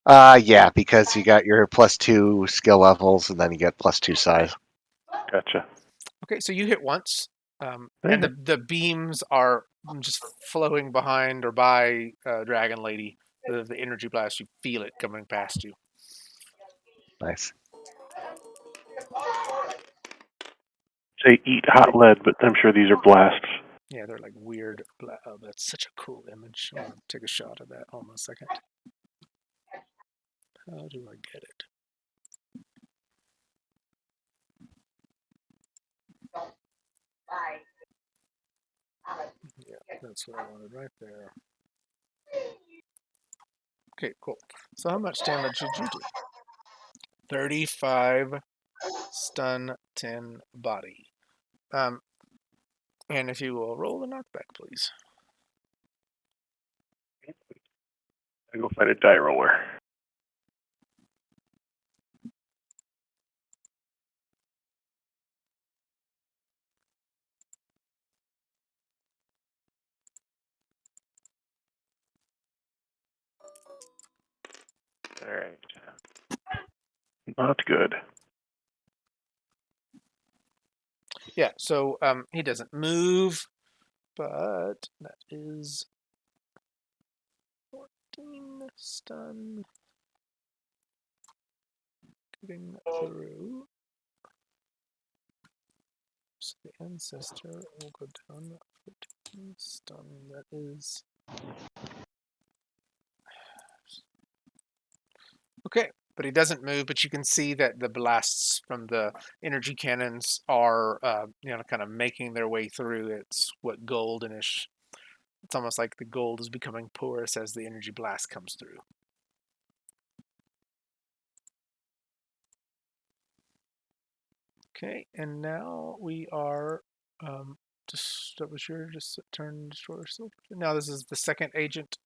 Yeah, because you got your +2 skill levels, and then you get +2 size. Gotcha. Okay, so you hit once, and Right. the beams are just flowing behind or by Dragon Lady. The energy blast, you feel it coming past you. Nice. Say eat hot lead, but I'm sure these are blasts. Yeah, they're like weird. Oh, that's such a cool image. I want to take a shot of that. Hold on a second. How do I get it? Yeah, that's what I wanted right there. Okay, cool. So how much damage did you do? 35 stun, 10 body. And if you will roll the knockback, please. I go find a die roller. All right. Not good. Yeah, so he doesn't move, but that is 14 stun. Getting through. So the Ancestor will go down 14 stun. That is. Okay, but he doesn't move, but you can see that the blasts from the energy cannons are, kind of making their way through. It's what goldenish. It's almost like the gold is becoming porous as the energy blast comes through. Okay, and now we are that was your just turn destroy yourself. Now this is the second agent.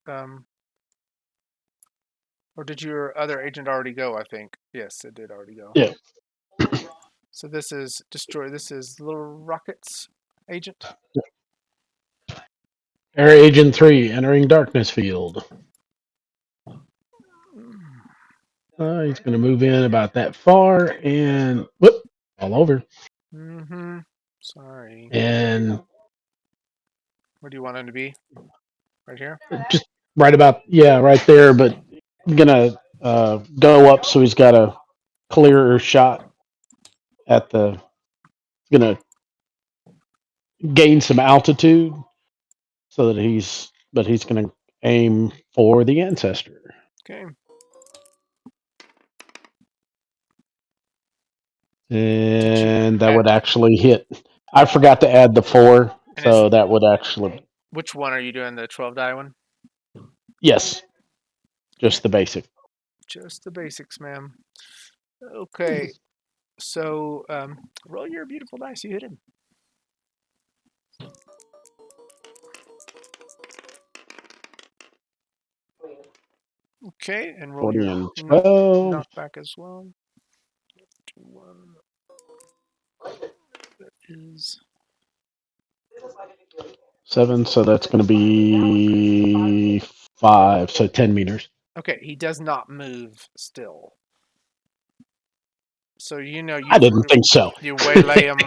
Or did your other agent already go? I think yes, it did already go. Yeah. So this is destroy. This is Little Rocket's agent. Air Agent 3 entering darkness field. He's going to move in about that far and whoop, all over. Mm-hmm. Sorry. And Where do you want him to be? Right here? just right about, yeah, right there, but going to go up so he's got a clearer shot at the, going to gain some altitude so that he's going to aim for the Ancestor. Okay. And that would actually hit. I forgot to add the 4, so that would actually. Which one are you doing? The 12 die one? Yes, just the basic. Just the basics, ma'am. Okay. So roll your beautiful dice. You hit him. Okay, and roll 40 your and 12. knockback as well. 1. That is 7, so that's going to be 5, so 10 meters. okay. He does not move still. So I didn't think so. you waylay him.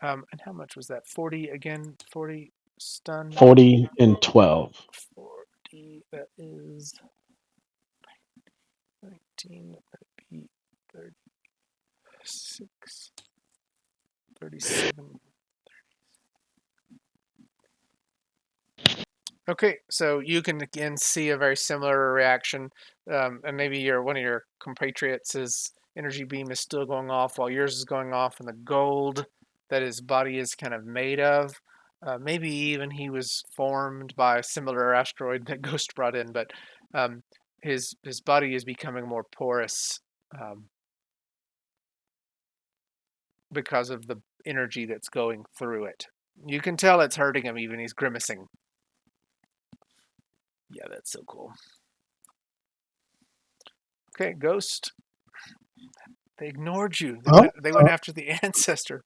And how much was that? 40 again. 40 stun. 40 and 12. 40. That is 19. That'd be 36. 37. Okay, so you can again see a very similar reaction, and maybe one of your compatriots' energy beam is still going off while yours is going off, and the gold that his body is kind of made of. Maybe even he was formed by a similar asteroid that Ghost brought in, but his body is becoming more porous because of the energy that's going through it. You can tell it's hurting him, even he's grimacing. Yeah, that's so cool. Okay, Ghost. They ignored you. Well, They went after the ancestor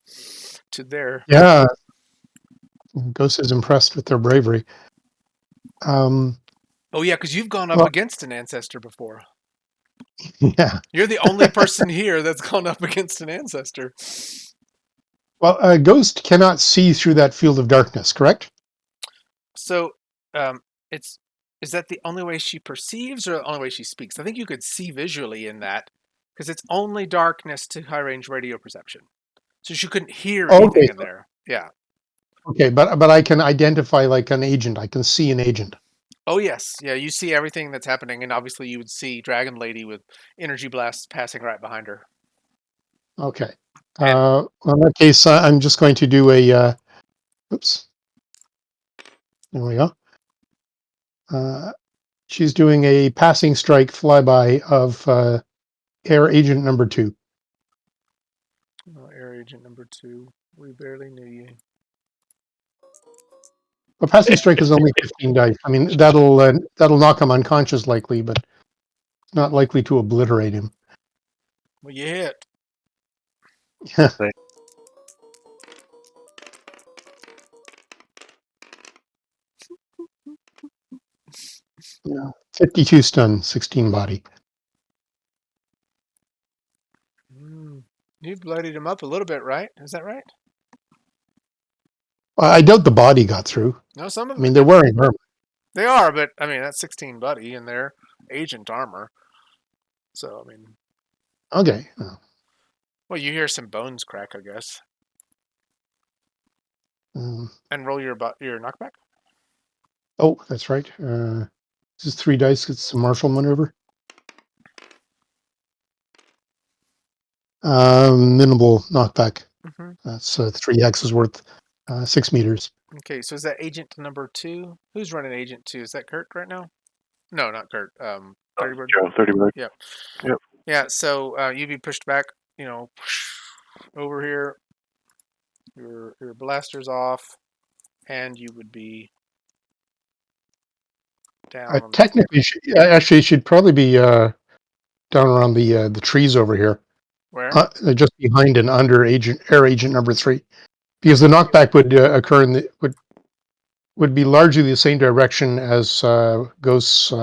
to their. yeah, Ghost is impressed with their bravery. Um, Oh yeah, because you've gone up well, against an ancestor before. yeah. You're the only person here that's gone up against an ancestor. Well, Ghost cannot see through that field of darkness, correct? So, it's is that the only way she perceives or the only way she speaks? I think you could see visually in that because it's only darkness to high range radio perception. So she couldn't hear Oh, anything okay. in there. Yeah. Okay, but I can identify like an agent. I can see an agent. Oh yes, yeah. You see everything that's happening, and obviously you would see Dragon Lady with energy blasts passing right behind her. Okay. And Well, in that case, I'm just going to do a. Oops. There we go. She's doing a passing strike flyby of Air Agent number 2. Air Agent number 2, we barely knew you. A passing strike is only 15 dice. I mean, that'll knock him unconscious likely, but not likely to obliterate him. Well, you hit. Yeah. 52 stun, 16 body. You've bloodied him up a little bit, right? Is that right? I doubt the body got through. No, some I of mean, it. they're wearing armor. They are, but I mean that's 16 buddy in their agent armor. So I mean, Okay. well, you hear some bones crack, I guess, Um, and roll your knockback. oh, that's right. This is 3 dice. It's a martial maneuver. Minimal knockback. Mm-hmm. That's 3x's worth, 6 meters. Okay, so is that agent number 2? Who's running agent 2? Is that Kurt right now? No, not Kurt. 30 bird. Joe, 30 bird. Yeah. Yep. Yeah. So you'd be pushed back. You know, over here. Your blaster's off, and you would be down. On Technically, actually, it should probably be down around the trees over here, where? just behind and under Air Agent number 3, because the knockback would occur in would be largely the same direction as Ghost's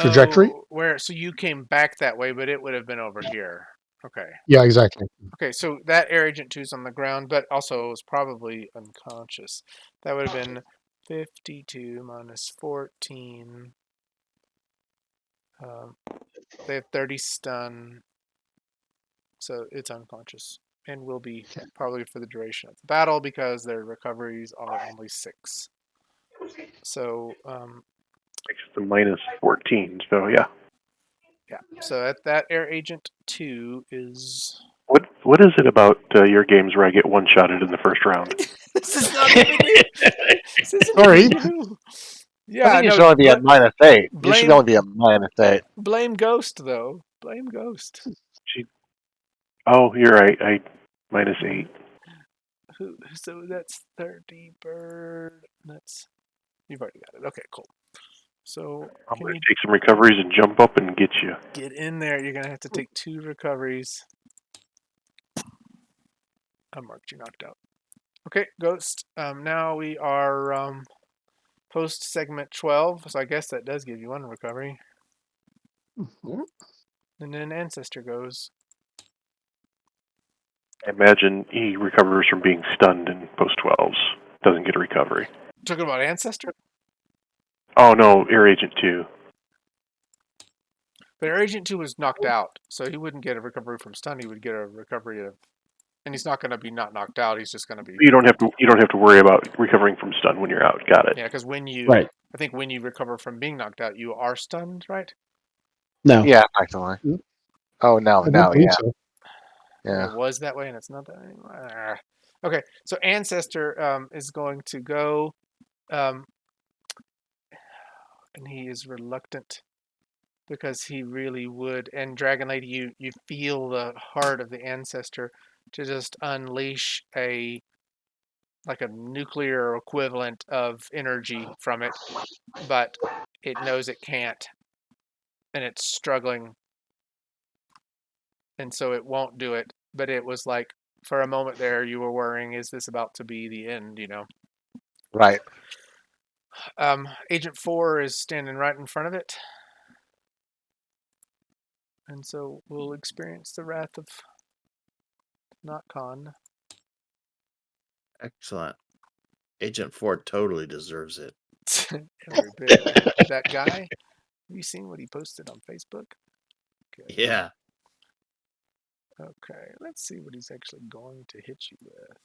trajectory. Oh, where? So you came back that way, but it would have been over here. Okay. Yeah, exactly. Okay, so that Air Agent 2 is on the ground, but also was probably unconscious. That would have been 52 minus 14. They have 30 stun, so it's unconscious and will be probably for the duration of the battle because their recoveries are only 6. So, Makes it the minus 14. So yeah. yeah. So at that Air Agent 2 is. What is it about your games where I get one shotted in the first round? This is not even you. This isn't Sorry. even you. Yeah, I think you no, should only be at -8. You should blame- only be at -8. Blame Ghost though. Blame Ghost. Oh, you're right. I -8. So that's 30 bird. That's you've already got it. Okay, cool. So I'm can going you to take some recoveries and jump up and get you. get in there? You're gonna have to take 2 recoveries. I marked you knocked out. Okay, Ghost. Now we are post segment 12, so I guess that does give you 1 recovery. And then Ancestor goes. I imagine he recovers from being stunned in post 12s. Doesn't get a recovery. Talking about Ancestor? Oh no, Air Agent 2. But Air Agent 2 was knocked out, so he wouldn't get a recovery from stun. He would get a recovery of, and he's not going to be not knocked out. He's just going to be. You don't have to worry about recovering from stun when you're out. Got it. Yeah, because when you Right. I think when you recover from being knocked out, you are stunned, right? No. Yeah, effectively. Hmm. Oh no, I don't believe yeah, so. yeah. It was that way, and it's not that anymore. Okay, so Ancestor is going to go, um, and he is reluctant because he really would. And Dragon Lady, you feel the heart of the Ancestor to just unleash a nuclear equivalent of energy from it, but it knows it can't, and it's struggling, and so it won't do it. But it was like, for a moment there, you were worrying, is this about to be the end? Right. Agent 4 is standing right in front of it, and so we'll experience the wrath of NotCon. Excellent. Agent 4 totally deserves it. Every bit. That guy, have you seen what he posted on Facebook? Okay. Yeah. Okay, let's see what he's actually going to hit you with.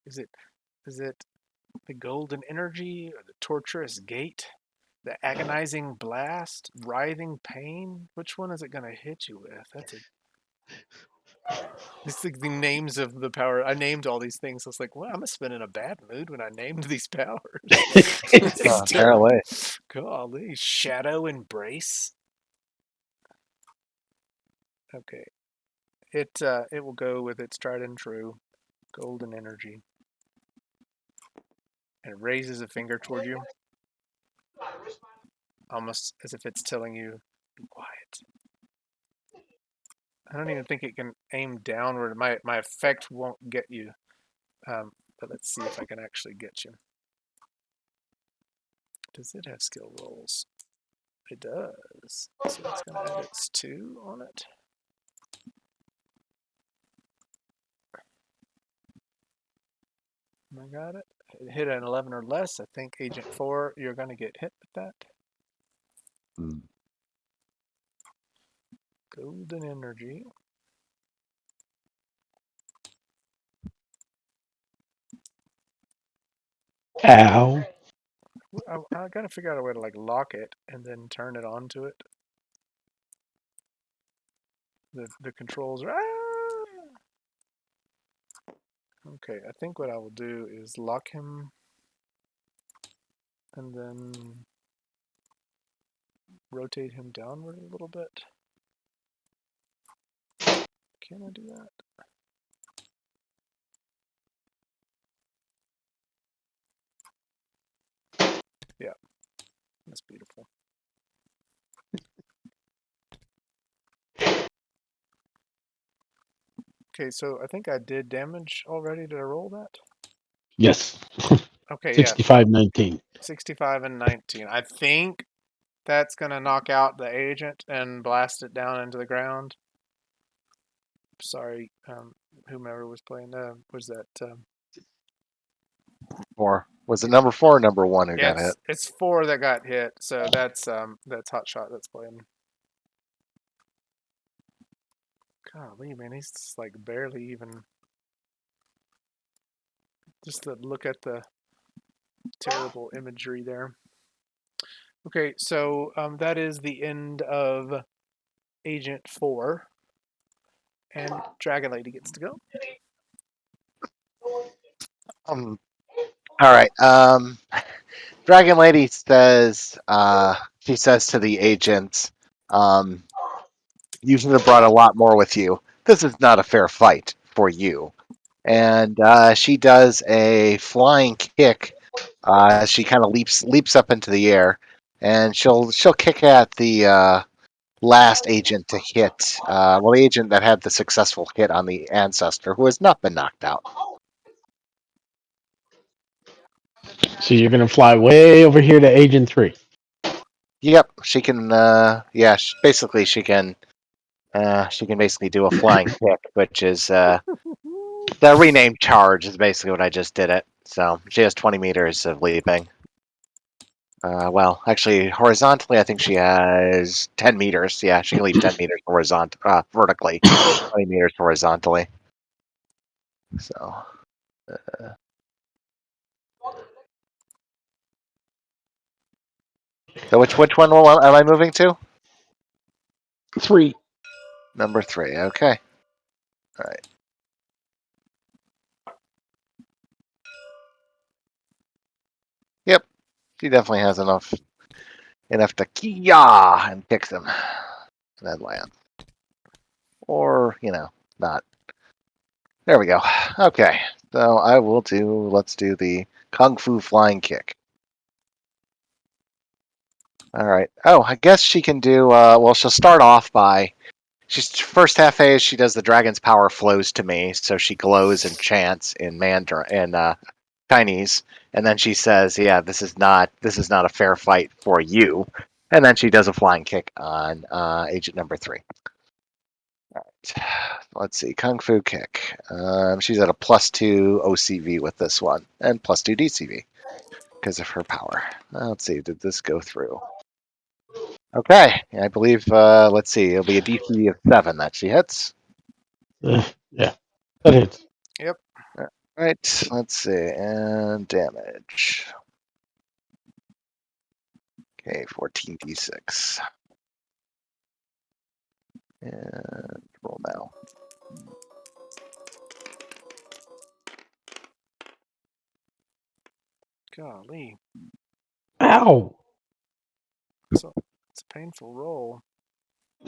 Is it the golden energy or the torturous gate? The agonizing blast? Writhing pain? Which one is it going to hit you with? It's like the names of the power. I named all these things. I was like, well, I must have been in a bad mood when I named these powers. This is terrible. Apparently. Golly. Shadow Embrace? Okay. It will go with its tried and true golden energy. And it raises a finger toward you, almost as if it's telling you, be quiet. I don't even think it can aim downward. My effect won't get you. But let's see if I can actually get you. Does it have skill rolls? It does. So it's going to add its 2 on it. I got it. It hit an 11 or less. I think Agent 4, you're going to get hit with that. Golden energy. Ow. I got to figure out a way to lock it and then turn it onto it. The controls are. Okay, I think what I will do is lock him and then rotate him downward a little bit. Can I do that? Yeah, that's beautiful. Okay, so I think I did damage already. Did I roll that? Yes. Okay, 65-19. 65 and 19. I think that's going to knock out the agent and blast it down into the ground. Sorry, whomever was playing. Was that? 4. Was it number 4 or number 1 who Yeah, got hit? it's 4 that got hit. So that's Hotshot that's playing. Golly, man, he's just barely even. Just to look at the terrible imagery there. Okay, so that is the end of Agent 4. And Dragon Lady gets to go. All right. Dragon Lady says, she says to the agents, you should have brought a lot more with you. This is not a fair fight for you. And she does a flying kick. She kind of leaps up into the air, and she'll kick at the last agent to hit. The agent that had the successful hit on the Ancestor, who has not been knocked out. So you're going to fly way over here to Agent 3. Yep, she can. Basically she can. She can basically do a flying kick, which is the renamed charge. Is basically what I just did it. So she has 20 meters of leaping. Well, actually, horizontally, I think she has 10 meters. Yeah, she can leap 10 meters vertically, 20 meters horizontally. So, so which one am I moving to? 3. Number 3. Okay. All right. Yep. She definitely has enough to kia and kick them. Then land. Or, not. There we go. Okay. So let's do the Kung Fu flying kick. All right. Oh, I guess she can do, well, she'll start off by, she's first half phase, she does the dragon's power flows to me, so she glows and chants in Chinese, and then she says, "Yeah, this is not a fair fight for you," and then she does a flying kick on agent number 3. All right, let's see, Kung Fu kick. She's at a +2 OCV with this one, and +2 DCV because of her power. Let's see, did this go through? Okay, I believe. Let's see, it'll be a DC of 7 that she hits. Yeah, that hits. Yep. All right, let's see, and damage. Okay, 14d6. And roll now. Golly. Ow! So it's a painful roll.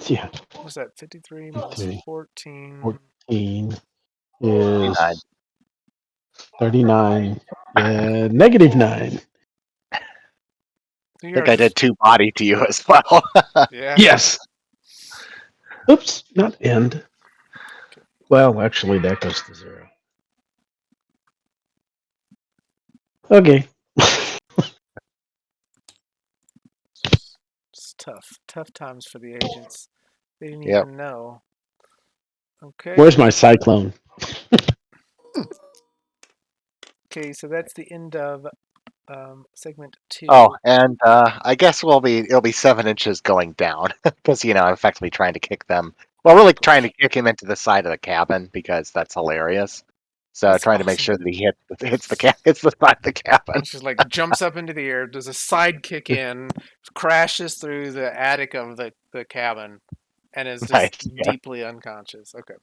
Yeah, What's that? 53 minus 53. 14. 14 is 39. 39. Yeah, -9. I So you think are I did just 2 body to you as well. yeah. Yes. Oops, not end. Well, actually, that goes to 0. Okay. It's tough times for the agents. They didn't Yep. even know. Okay. Where's my cyclone? Okay, so that's the end of segment 2. Oh, and I guess it'll be 7 inches going down because I'm effectively trying to kick them. Well, really trying to kick him into the side of the cabin because that's hilarious. So That's trying to make awesome. sure that he hits the side of the cabin. It's just like jumps up into the air, does a side kick in, crashes through the attic of the cabin, and is just Right. Yeah. deeply unconscious. Okay.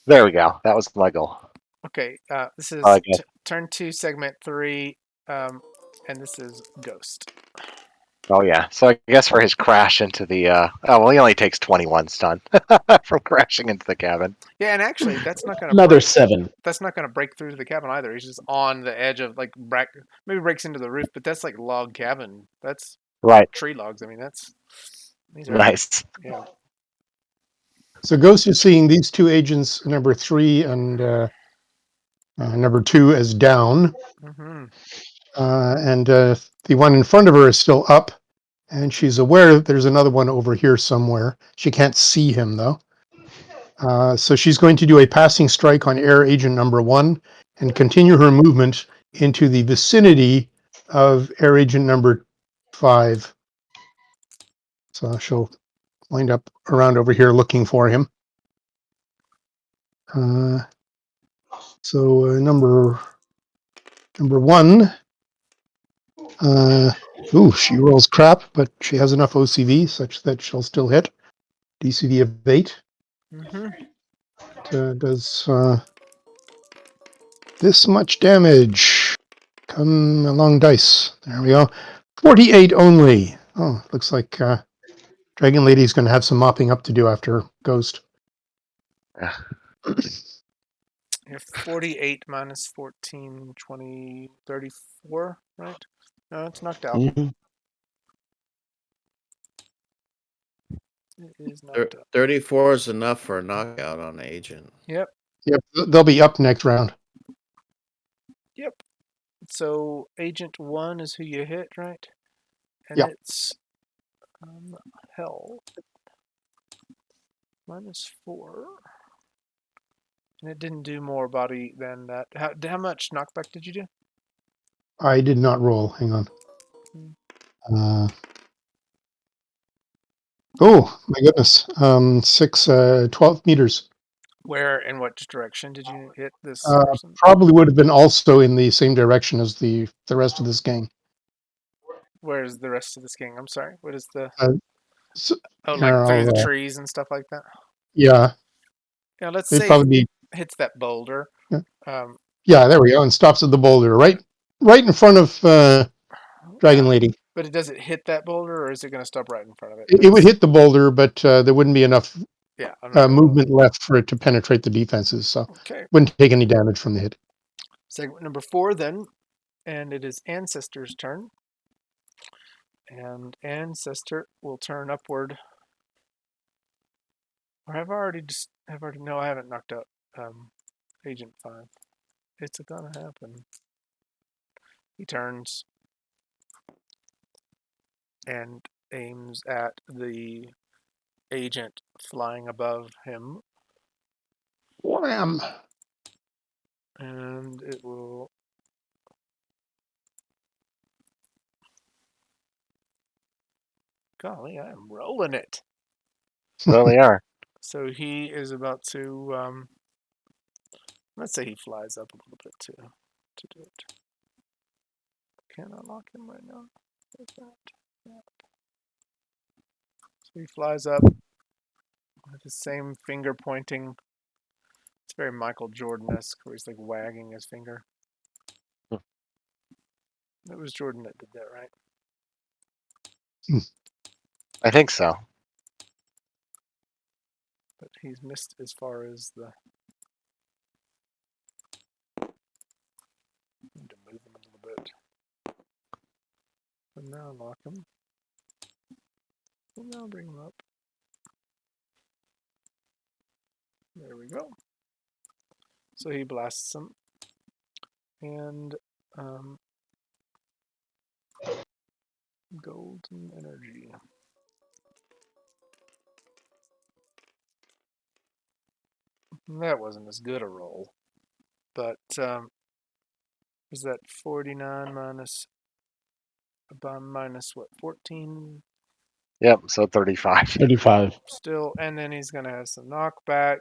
There we go. That was my goal. Okay. This I is guess. turn 2, segment 3, and this is Ghost. Oh yeah. So I guess for his crash into the he only takes 21 stun from crashing into the cabin. Yeah, and actually, that's not gonna Another break. 7. That's not gonna break through to the cabin either. He's just on the edge of maybe breaks into the roof, but that's like log cabin. That's Right. tree logs. I mean, these are Nice. yeah. So Ghost is seeing these 2 agents, number 3 and number 2, as down, Mm-hmm. and the one in front of her is still up, and she's aware that there's another one over here somewhere. She can't see him though. So she's going to do a passing strike on Air Agent number 1 and continue her movement into the vicinity of Air Agent number 5. So she'll wind up around over here looking for him. So number 1. She rolls crap, but she has enough OCV such that she'll still hit. DCV of 8. Mm-hmm. Does this much damage. Come along, dice. There we go. 48 only. Oh, looks like Dragon Lady's going to have some mopping up to do after Ghost. You have 48 minus 14, 20, 34, right? No, it's knocked out. Mm-hmm. It is knocked out. 34 is enough for a knockout on agent. Yep. Yep, they'll be up next round. Yep. So Agent 1 is who you hit, right? And Yep. it's hell. -4. And it didn't do more body than that. How much knockback did you do? I did not roll. Hang on. Oh my goodness. 12 meters. Where in what direction did you hit this person? Probably would have been also in the same direction as the rest of this gang. Where's the rest of this gang? I'm sorry. What is the So, like here, through I'll, the trees and stuff like that? yeah, Yeah, let's they'd say he probably be. hits that boulder. Yeah, Um, yeah, there we go, and stops at the boulder, right in front of Dragon yeah, Lady. but does it hit that boulder, or is it going to stop right in front of it? It would hit the boulder, but there wouldn't be enough Yeah, I'm not gonna. movement left for it to penetrate the defenses, so Okay. wouldn't take any damage from the hit. Segment number 4 then, and it is Ancestor's turn. And Ancestor will turn upward. Or no, I haven't knocked out Agent 5. It's gonna happen. He turns and aims at the agent flying above him, Wham! and it will. Golly, I am rolling it. Really are. So he is about to. Let's say he flies up a little bit to do it. Can I lock him right now? Like that. Yeah. So he flies up with the same finger pointing. It's very Michael Jordan-esque, where he's like wagging his finger. It was Jordan that did that, right? I think so. But he's missed as far as the. Need to move him a little bit. And now lock him. And now bring him up. There we go. So he blasts him. And golden energy. That wasn't as good a roll. But is that 49 minus what, 14? Yep. So 35. 35. Still, and then he's gonna have some knockback.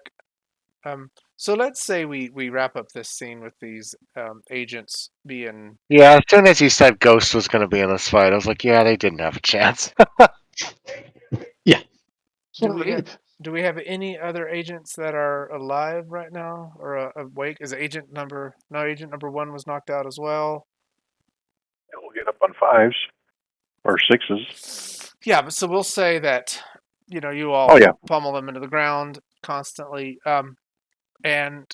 So let's say we wrap up this scene with these agents being. Yeah. As soon as you said Ghost was going to be in this fight, I was like, yeah, they didn't have a chance. Yeah. Do we have any other agents that are alive right now or awake? Is agent number 1 was knocked out as well? And we'll get up on 5s or 6s. Yeah, but so we'll say that you all Oh, yeah. pummel them into the ground constantly, and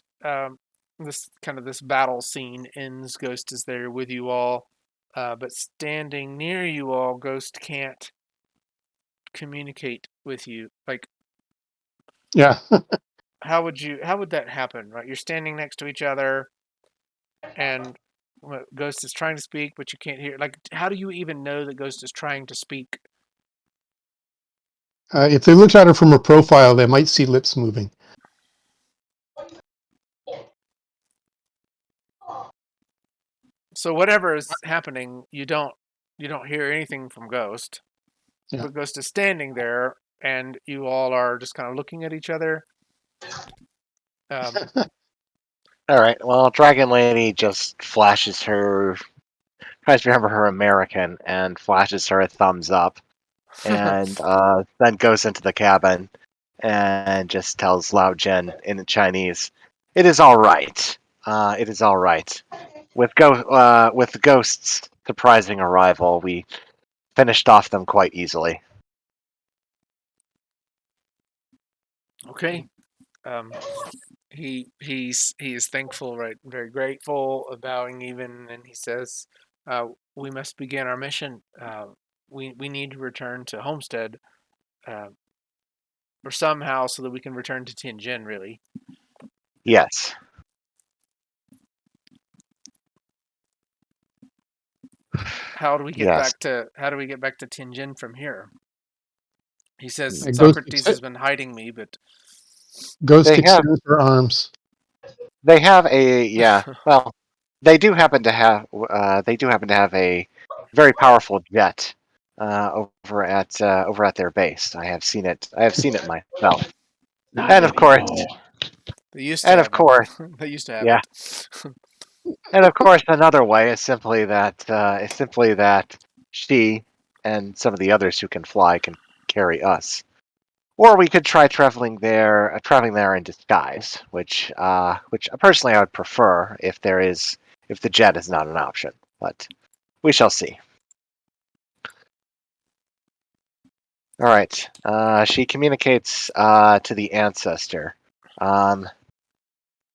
this battle scene ends. Ghost is there with you all, but standing near you all, Ghost can't communicate with you. Like, Yeah. how would that happen? Right, you're standing next to each other, and Ghost is trying to speak, but you can't hear. Like, how do you even know that Ghost is trying to speak? If they looked at her from a profile, they might see lips moving. So whatever is happening, you don't hear anything from Ghost. Yeah. But Ghost is standing there, and you all are just kind of looking at each other. All right. Well, Dragon Lady just flashes her. Tries to remember her American and flashes her a thumbs up, and then goes into the cabin and just tells Lao Jin in Chinese, "It is all right. It is all right. With the Ghost's surprising arrival, we finished off them quite easily." Okay. He is thankful, right? Very grateful, bowing even, and he says, "We must begin our mission. We need to return to Homestead, or somehow so that we can return to Tianjin. Really, Yes. how do we get Yes. back to Tianjin from here?" He says, Ghost, "Socrates has been hiding me, but Ghost They have extends her arms. they have a yeah. Well, they do happen to have a very powerful jet over at their base. I have seen it. I have seen it myself. Not And of course, anymore. They used to and of have course, it. They used to have yeah. it. And of course, another way is simply that she and some of the others who can fly can carry us. Or we could try traveling there in disguise, which personally I would prefer if the jet is not an option. But we shall see. All right. She communicates to the Ancestor. Um,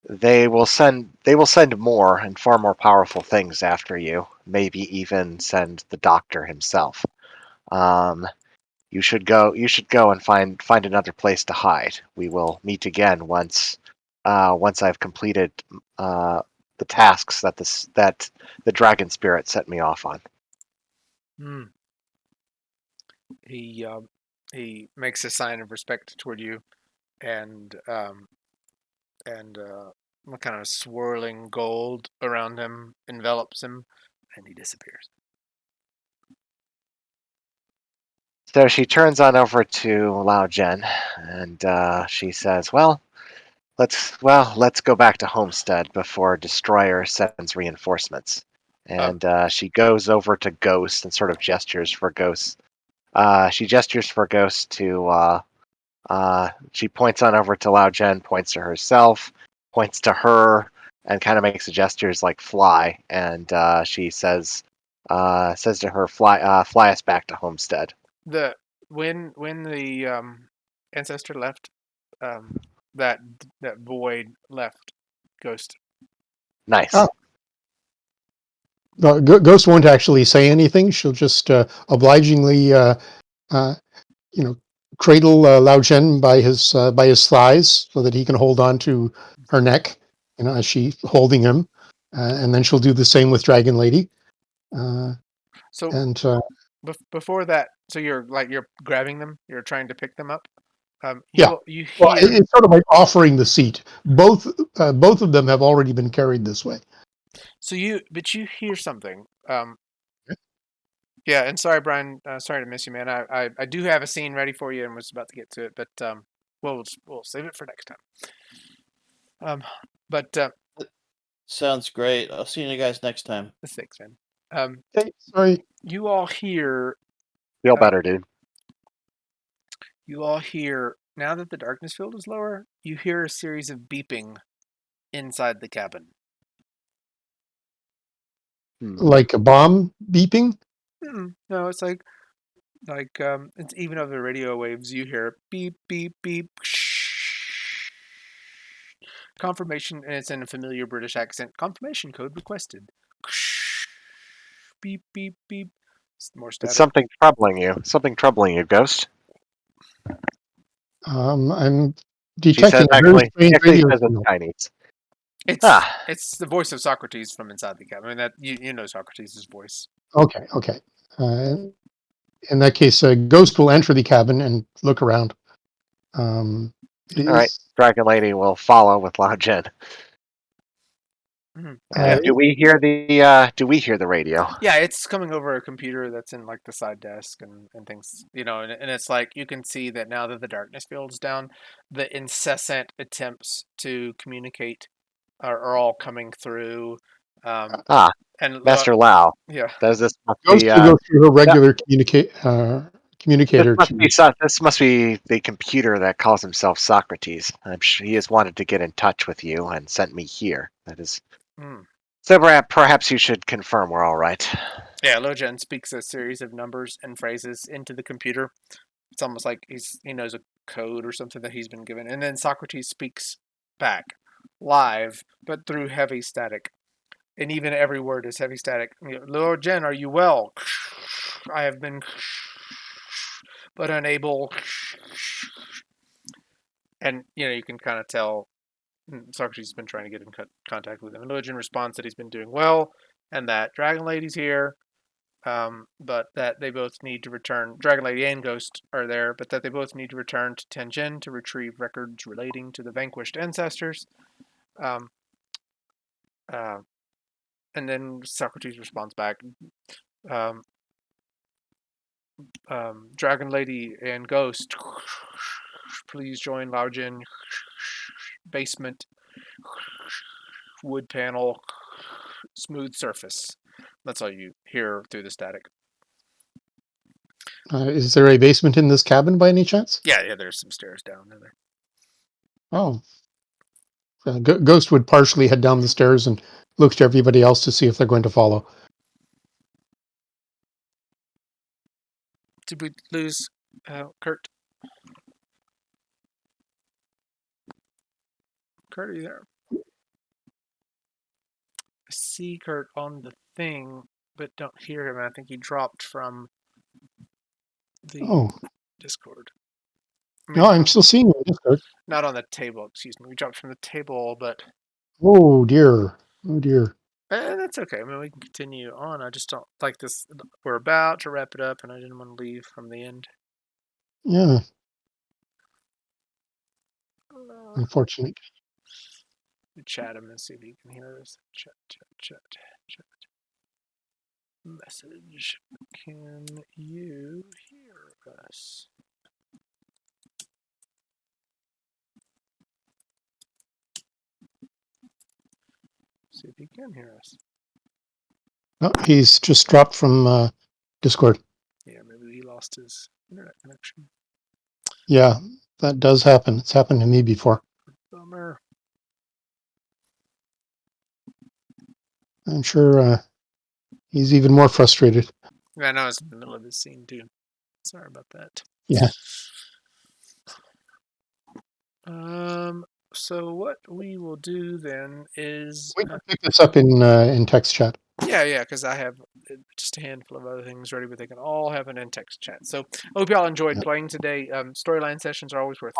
they will send more and far more powerful things after you. Maybe even send the Doctor himself. Um, you should go and find another place to hide. We will meet again once I've completed the tasks that the dragon spirit set me off on. Hmm. He he makes a sign of respect toward you, and what kind of swirling gold around him envelops him, and he disappears. So she turns on over to Lao Jen, and she says, let's go back to Homestead before Destroyer sends reinforcements." Um, And she goes over to Ghost and sort of gestures for Ghost. She gestures for Ghost to. She points on over to Lao Jen, points to herself, points to her, and kind of makes the gestures like fly. And she says to her, fly us back to Homestead." the when the ancestor left, um, that that void left Ghost. Nice. Oh, Ghost won't actually say anything. She'll just obligingly, uh, you know, cradle Lao Chen by his thighs so that he can hold on to her neck, as she's holding him, and then she'll do the same with Dragon Lady. Uh, So and before that, so you're grabbing them, you're trying to pick them up. Yeah, You well, hear it's sort of like offering the seat. Both of them have already been carried this way. but you hear something. Yeah, and sorry, Brian. Sorry to miss you, man. I do have a scene ready for you, and was about to get to it, but we'll save it for next time. But Sounds great. I'll see you guys next time. thanks, man. Um, Okay, sorry. you all hear Feel uh, better, dude. now that the darkness field is lower, you hear a series of beeping inside the cabin. Hmm. Like a bomb beeping. No, it's it's even over the radio waves. You hear beep beep beep. Confirmation, and it's in a familiar British accent. Confirmation code requested. Beep beep beep. More It's static. something troubling you, Ghost. I'm She says, detecting a very actually, strange he actually radio says in signal. Chinese. It's Ah, it's the voice of Socrates from inside the cabin. I mean that you know Socrates' voice. Okay, okay. Uh, in that case, Ghost will enter the cabin and look around. Um, all right. is Dragon Lady will follow with Lao Jin. Mhm. uh, Do we hear the radio? Yeah, it's coming over a computer that's in like the side desk and things, and it's like you can see that now that the darkness field is down, the incessant attempts to communicate are all coming through. Um, Ah, and Master Lao. yeah, Does this must Ghost be will go through her that regular communicator to. this must be the computer that calls himself Socrates. I'm sure he has wanted to get in touch with you and sent me here. That is mm. so. Perhaps you should confirm we're all right. Yeah. Lojan speaks a series of numbers and phrases into the computer. It's almost like he knows a code or something that he's been given, and then Socrates speaks back live, but through heavy static. And even every word is heavy static. Lord Jen, are you well? I have been, but unable. And you can kind of tell Socrates has been trying to get in contact with him. And Lord Jen responds that he's been doing well, and that Dragon Lady's here, but that they both need to return. Dragon Lady and Ghost are there, but that they both need to return to Tenjin to retrieve records relating to the vanquished ancestors. Um, uh, and then Socrates responds back. Um, Dragon Lady and Ghost, please join Laojin. Basement, wood panel, smooth surface. That's all you hear through the static. Is there a basement in this cabin by any chance? Yeah, there's some stairs down in there. Oh. Ghost would partially head down the stairs and look to everybody else to see if they're going to follow. Did we lose Kurt? Kurt, are you there? I see Kurt on the thing, but don't hear him. I think he dropped from the Discord. I mean, No, I'm still seeing you. Discord. not on the table, excuse me. We dropped from the table, but Oh dear. Oh dear. that's okay. I mean, we can continue on. I just don't like this. We're about to wrap it up, and I didn't want to leave from the end. Yeah. Unfortunate. Chat him and see if he can hear us. Chat. Message. Can you hear us? See if he can hear us. No, he's just dropped from Discord. Yeah, maybe he lost his internet connection. Yeah, that does happen. It's happened to me before. Bummer. I'm sure he's even more frustrated. I know it's in the middle of his scene too. Sorry about that. Yeah. So what we will do then is We can pick this up in text chat. yeah, because I have just a handful of other things ready, but they can all happen in text chat. So I hope y'all enjoyed playing today. Storyline sessions are always worth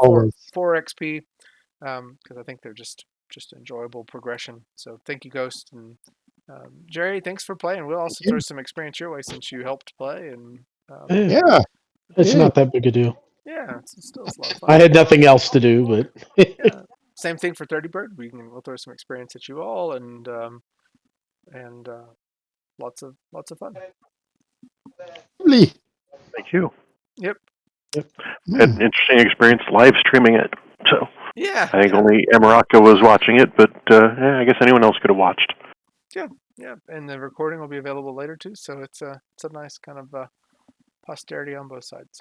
four XP because I think they're just enjoyable progression. So thank you, Ghost, and Jerry. Thanks for playing. We'll also throw some experience your way since you helped play. And Yeah, It's not that big a deal. yeah, it's still a lot of fun. I had nothing else to do, but yeah. Same thing for 30 Bird. We'll throw some experience at you all, and lots of fun. Lovely. Thank you. Yep. Had an interesting experience live streaming it. So yeah, I think only Emiraka was watching it, but I guess anyone else could have watched. Yeah, and the recording will be available later too. So it's a nice kind of posterity on both sides.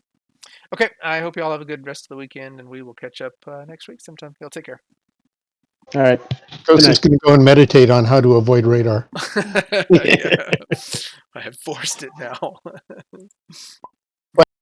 Okay, I hope you all have a good rest of the weekend, and we will catch up next week sometime. Y'all take care. all right. Ghost is going to go and meditate on how to avoid radar. I have forced it now.